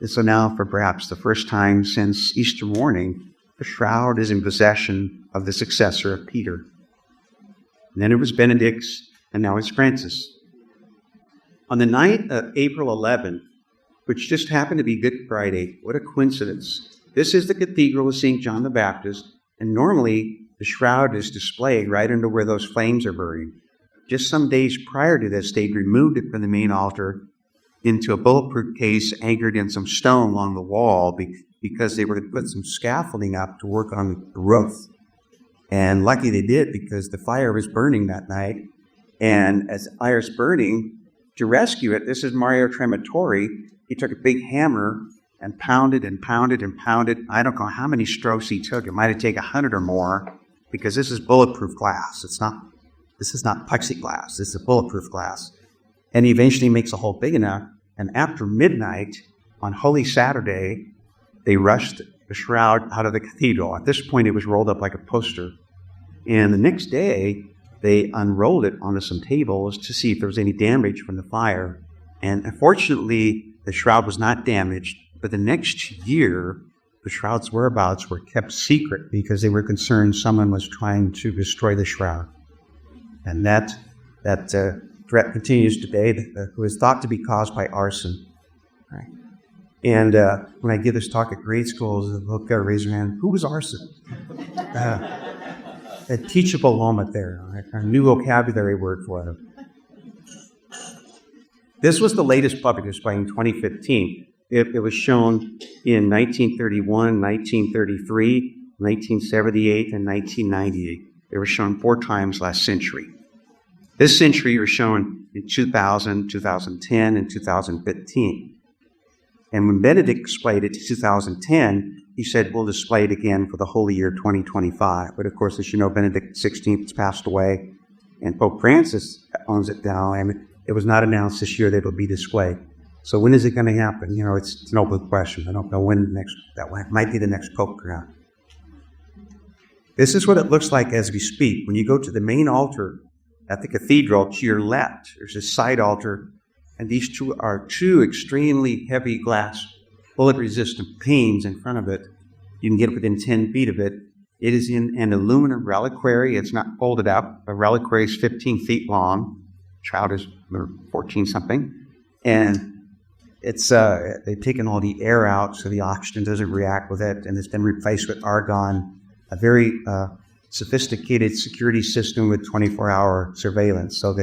And so now, for perhaps the first time since Easter morning, the Shroud is in possession of the successor of Peter. And then it was Benedict's, and now it's Francis. On the night of April 11th, which just happened to be Good Friday, what a coincidence. This is the Cathedral of St. John the Baptist, and normally the Shroud is displayed right under where those flames are burning. Just some days prior to this, they'd removed it from the main altar into a bulletproof case anchored in some stone along the wall because they were going to put some scaffolding up to work on the roof. And lucky they did, because the fire was burning that night. And as the fire's burning, to rescue it, this is Mario Trematore. He took a big hammer and pounded and pounded and pounded. I don't know how many strokes he took. It might have taken 100 or more, because this is bulletproof glass. This is not plexiglass. This is bulletproof glass. And he eventually makes a hole big enough. And after midnight on Holy Saturday, they rushed the Shroud out of the cathedral. At this point, it was rolled up like a poster. And the next day, they unrolled it onto some tables to see if there was any damage from the fire. And unfortunately, the Shroud was not damaged. But the next year, the Shroud's whereabouts were kept secret because they were concerned someone was trying to destroy the Shroud. And that threat continues today. It was thought to be caused by arson. Right? And when I give this talk at grade schools, they'll raise their hand. Who was arson? A teachable moment there. Right? A new vocabulary word for it. This was the latest public display in 2015. It was shown in 1931, 1933, 1978, and 1998. They were shown 4 times last century. This century was shown in 2000, 2010, and 2015. And when Benedict displayed it in 2010, he said, we'll display it again for the holy year 2025. But of course, as you know, Benedict XVI has passed away, and Pope Francis owns it now, and it was not announced this year that it will be displayed. So when is it going to happen? It's an open question. I don't know when that might be the next Pope around. This is what it looks like as we speak. When you go to the main altar at the cathedral, to your left, there's a side altar, and these are two extremely heavy glass, bullet-resistant panes in front of it. You can get within 10 feet of it. It is in an aluminum reliquary. It's not folded up. The reliquary is 15 feet long. Shroud is 14-something. And they've taken all the air out so the oxygen doesn't react with it, and it's been replaced with argon, a very sophisticated security system with 24-hour surveillance. So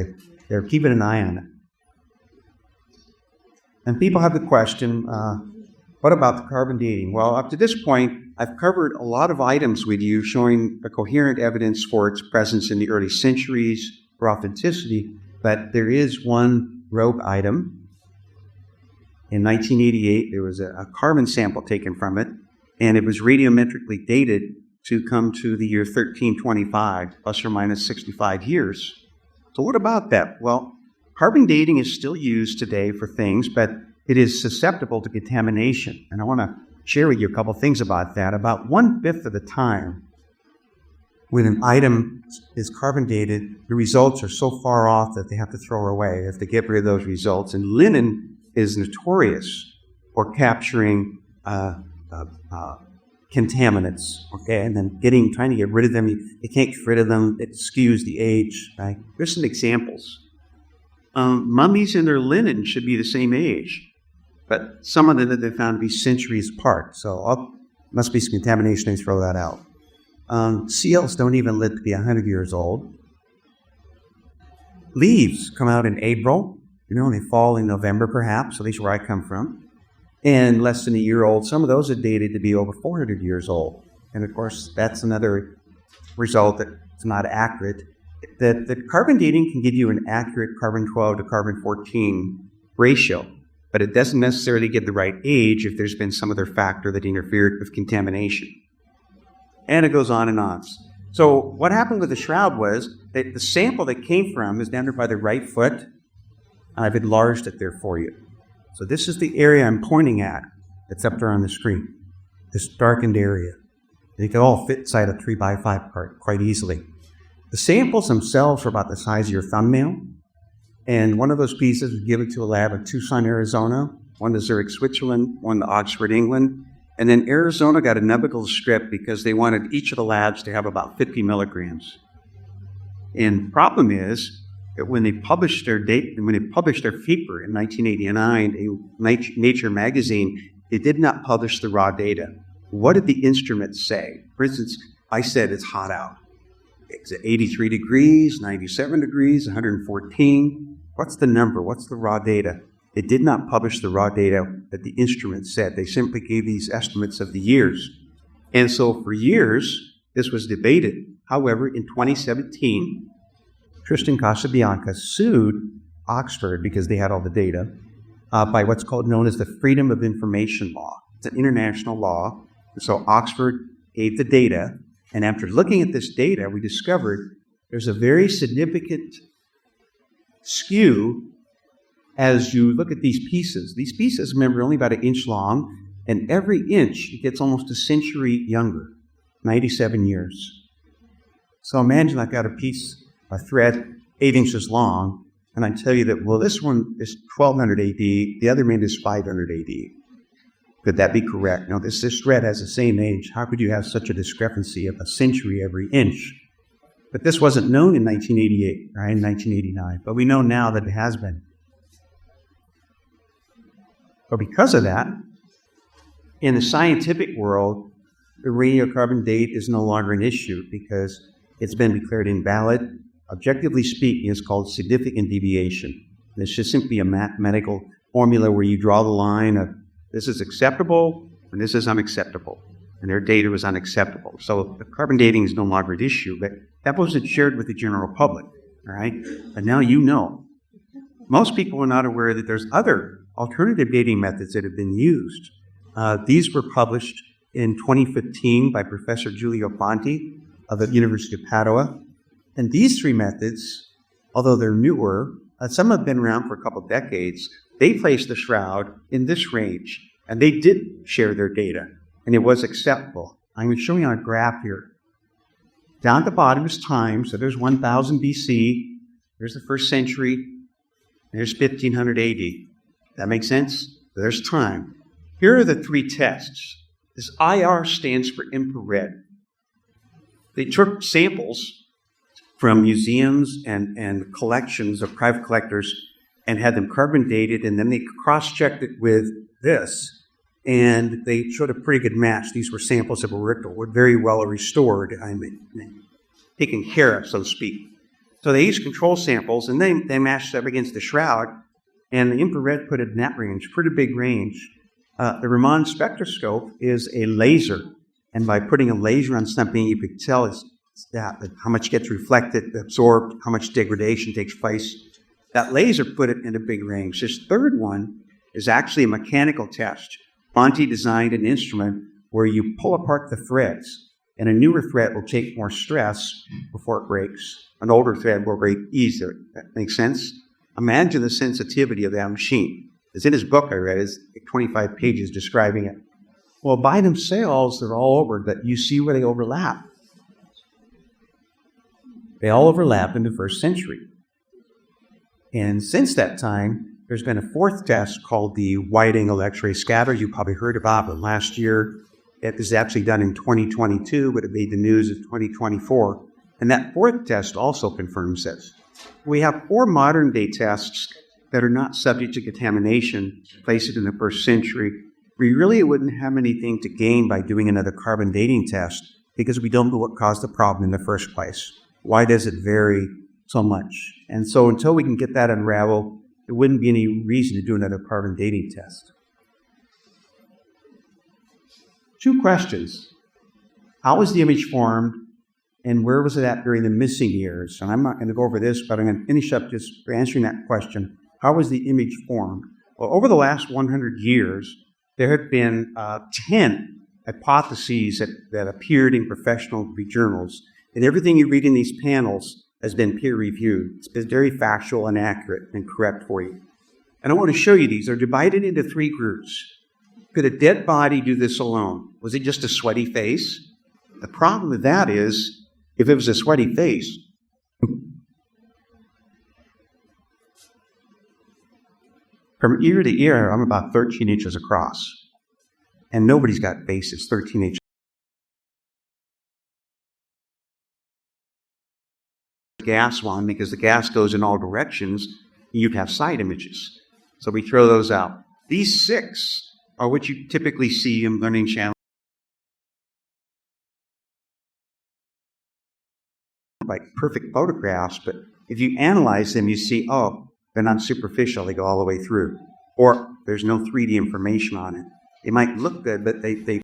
they're keeping an eye on it. And people have the question, what about the carbon dating? Well, up to this point, I've covered a lot of items with you showing a coherent evidence for its presence in the early centuries for authenticity, but there is one rogue item. In 1988, there was a carbon sample taken from it, and it was radiometrically dated to come to the year 1325, plus or minus 65 years. So what about that? Well, carbon dating is still used today for things, but it is susceptible to contamination. And I want to share with you a couple things about that. About 1/5 of the time, when an item is carbon dated, the results are so far off that they have to throw her away. They have to get rid of those results. And linen is notorious for capturing contaminants, okay, and then trying to get rid of them. You can't get rid of them. It skews the age, right? Here's some examples. Mummies and their linen should be the same age, but some of them that they found to be centuries apart. So must be some contamination. They throw that out. Seals don't even live to be 100 years old. Leaves come out in April, and they fall in November perhaps, at least where I come from. And less than a year old. Some of those are dated to be over 400 years old. And of course, that's another result that's not accurate. That carbon dating can give you an accurate carbon-12 to carbon-14 ratio, but it doesn't necessarily give the right age if there's been some other factor that interfered with contamination. And it goes on and on. So what happened with the Shroud was that the sample that came from is down there by the right foot. I've enlarged it there for you. So this is the area I'm pointing at. It's up there on the screen. This darkened area. They could all fit inside a 3x5 cart quite easily. The samples themselves are about the size of your thumbnail. And one of those pieces was given to a lab in Tucson, Arizona, one to Zurich, Switzerland, one to Oxford, England. And then Arizona got a nubical strip because they wanted each of the labs to have about 50 milligrams. And the problem is, when they published their paper in 1989 in Nature magazine, it did not publish the raw data. What did the instrument say? For instance, I said it's hot out. It's 83 degrees, 97 degrees, 114. What's the number? What's the raw data? It did not publish the raw data that the instrument said. They simply gave these estimates of the years. And so for years, this was debated. However, in 2017, Tristan Casabianca sued Oxford because they had all the data by what's known as the Freedom of Information Law. It's an international law. So Oxford gave the data, and after looking at this data, we discovered there's a very significant skew as you look at these pieces. These pieces, remember, are only about 1 inch long, and every inch it gets almost a century younger, 97 years. So imagine I've got a thread 8 inches long, and I tell you that, well, this one is 1200 AD, the other one is 500 AD. Could that be correct? No, this thread has the same age. How could you have such a discrepancy of a century every inch? But this wasn't known in 1988, right, in 1989, but we know now that it has been. But because of that, in the scientific world, the radiocarbon date is no longer an issue because it's been declared invalid. Objectively speaking, it's called significant deviation. And it's just simply a mathematical formula where you draw the line of this is acceptable and this is unacceptable. And their data was unacceptable. So the carbon dating is no longer an issue, but that wasn't shared with the general public, all right? And now you know. Most people are not aware that there's other alternative dating methods that have been used. These were published in 2015 by Professor Giulio Fanti of the University of Padua. And these three methods, although they're newer, some have been around for a couple decades, they placed the Shroud in this range, and they did share their data, and it was acceptable. I'm going to show you on a graph here. Down at the bottom is time, so there's 1000 BC, there's the first century, there's 1500 AD. That makes sense? There's time. Here are the three tests. This IR stands for infrared. They took samples from museums and collections of private collectors and had them carbon dated, and then they cross-checked it with this, and they showed a pretty good match. These were samples that were very well restored, taken care of, so to speak. So they used control samples, and they matched up against the Shroud, and the infrared put it in that range, pretty big range. The Raman spectroscope is a laser, and by putting a laser on something, you could tell that how much gets reflected, absorbed, how much degradation takes place. That laser put it in a big range. This third one is actually a mechanical test. Fanti designed an instrument where you pull apart the threads, and a newer thread will take more stress before it breaks. An older thread will break easier. That makes sense? Imagine the sensitivity of that machine. It's in his book I read. It's 25 pages describing it. Well, by themselves, they're all over, but you see where they overlap. They all overlap in the first century. And since that time, there's been a fourth test called the wide-angle X-ray scatter. You probably heard about it last year. It was actually done in 2022, but it made the news in 2024. And that fourth test also confirms this. We have 4 modern-day tests that are not subject to contamination, placed in the first century. We really wouldn't have anything to gain by doing another carbon dating test because we don't know what caused the problem in the first place. Why does it vary so much? And so until we can get that unraveled, there wouldn't be any reason to do another carbon dating test. 2 questions. How was the image formed, and where was it at during the missing years? And I'm not going to go over this, but I'm going to finish up just for answering that question. How was the image formed? Well, over the last 100 years, there have been 10 hypotheses that appeared in professional journals. And everything you read in these panels has been peer-reviewed. It's been very factual and accurate and correct for you. And I want to show you these. They're divided into 3 groups. Could a dead body do this alone? Was it just a sweaty face? The problem with that is, if it was a sweaty face, from ear to ear, I'm about 13 inches across. And nobody's got faces 13 inches. Gas one, because the gas goes in all directions, you'd have side images. So we throw those out. These 6 are what you typically see in Learning Channel. Like perfect photographs, but if you analyze them, you see, oh, they're not superficial, they go all the way through. Or there's no 3D information on it. It might look good, but they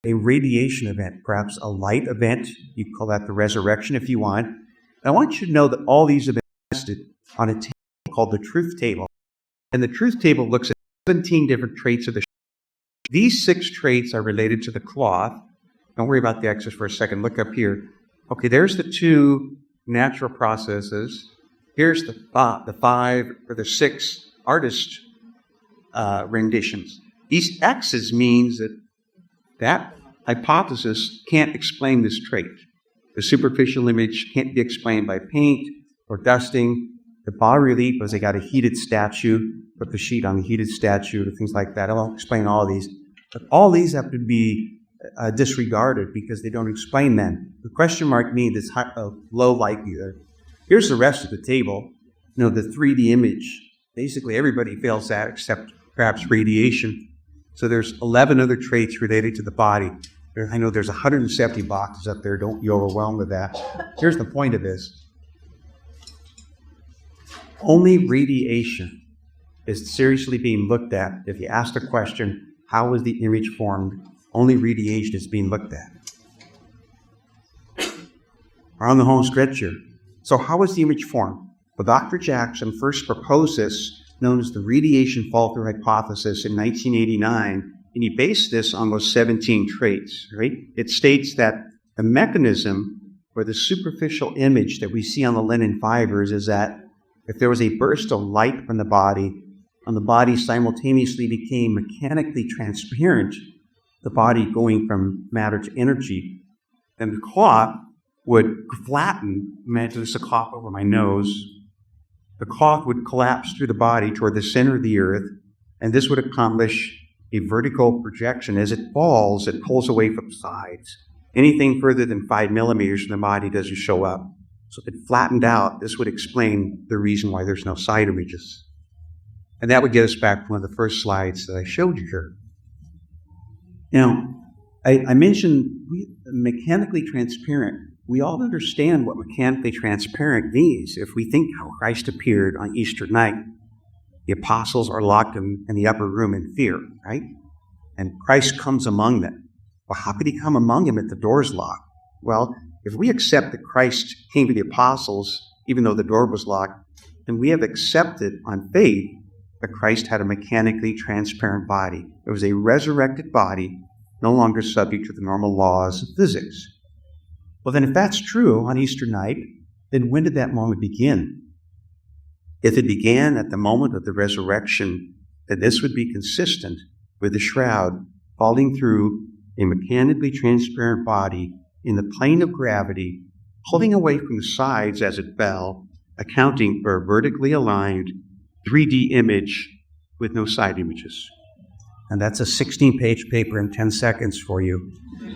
a radiation event, perhaps a light event. You call that the resurrection if you want. And I want you to know that all these have been tested on a table called the truth table. And the truth table looks at 17 different traits of the These 6 traits are related to the cloth. Don't worry about the X's for a second. Look up here. Okay, there's the 2 natural processes. Here's the 5 or the 6 artist renditions. These X's means that hypothesis can't explain this trait. The superficial image can't be explained by paint or dusting. The bas relief was they got a heated statue, put the sheet on the heated statue, things like that. I won't explain all these. But all these have to be disregarded because they don't explain them. The question mark means it's low likelihood. Here's the rest of the table. You know, the 3D image. Basically, everybody fails that except perhaps radiation. So there's 11 other traits related to the body. I know there's 170 boxes up there. Don't be overwhelmed with that. Here's the point of this. Only radiation is seriously being looked at. If you ask the question, how was the image formed? Only radiation is being looked at. We're on the home stretch here. So how was the image formed? Well, Dr. Jackson first proposed this, known as the radiation fall-through hypothesis in 1989, and he based this on those 17 traits, right? It states that the mechanism for the superficial image that we see on the linen fibers is that if there was a burst of light from the body, and the body simultaneously became mechanically transparent, the body going from matter to energy, then the cloth would flatten. Imagine this is a cloth over my nose. The cloth would collapse through the body toward the center of the earth, and this would accomplish a vertical projection. As it falls, it pulls away from sides. Anything further than 5 millimeters from the body doesn't show up. So if it flattened out, this would explain the reason why there's no side images. And that would get us back to one of the first slides that I showed you here. Now, I mentioned mechanically transparent. We all understand what mechanically transparent means. If we think how Christ appeared on Easter night, the apostles are locked in the upper room in fear, right? And Christ comes among them. Well, how could he come among them if the door's locked? Well, if we accept that Christ came to the apostles, even though the door was locked, then we have accepted on faith that Christ had a mechanically transparent body. It was a resurrected body, no longer subject to the normal laws of physics. Well, then if that's true on Easter night, then when did that moment begin? If it began at the moment of the resurrection, then this would be consistent with the shroud falling through a mechanically transparent body in the plane of gravity, pulling away from the sides as it fell, accounting for a vertically aligned 3D image with no side images. And that's a 16-page paper in 10 seconds for you.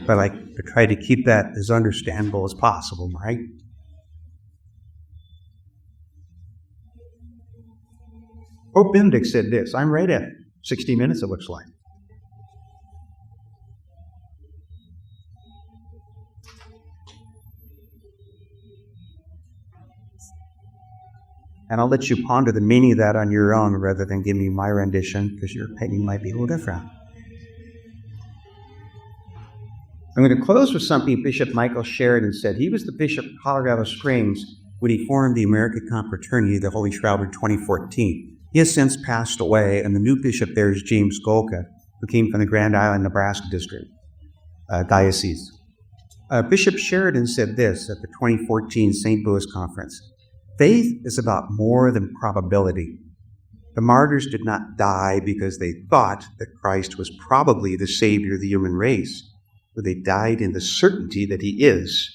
But I try to keep that as understandable as possible, right? Pope Benedict said this. I'm right at 60 minutes, it looks like. And I'll let you ponder the meaning of that on your own rather than give me my rendition, because your opinion might be a little different. I'm going to close with something Bishop Michael Sheridan said. He was the Bishop of Colorado Springs when he formed the American Confraternity of the Holy Shroud in 2014. He has since passed away, and the new bishop there is James Golka, who came from the Grand Island, Nebraska district, diocese. Bishop Sheridan said this at the 2014 St. Louis Conference. Faith is about more than probability. The martyrs did not die because they thought that Christ was probably the Savior of the human race, but they died in the certainty that he is.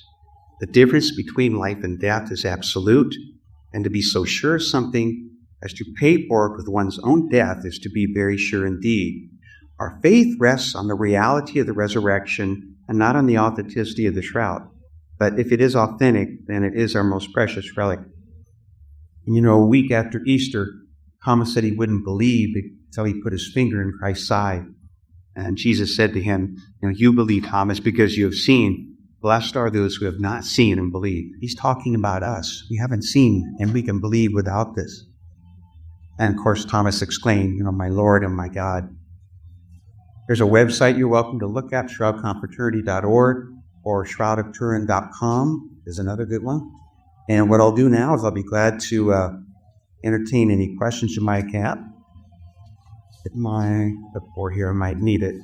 The difference between life and death is absolute, and to be so sure of something as to pay for it with one's own death is to be very sure indeed. Our faith rests on the reality of the resurrection and not on the authenticity of the shroud. But if it is authentic, then it is our most precious relic. You know, a week after Easter, Thomas said he wouldn't believe until he put his finger in Christ's side. And Jesus said to him, you believe, Thomas, because you have seen. Blessed are those who have not seen and believed. He's talking about us. We haven't seen, and we can believe without this. And, of course, Thomas exclaimed, my Lord and my God. There's a website you're welcome to look at, shroudconfraternity.org, or shroudofturin.com is another good one. And what I'll do now is I'll be glad to entertain any questions you might have. Get my clipboard here, I might need it.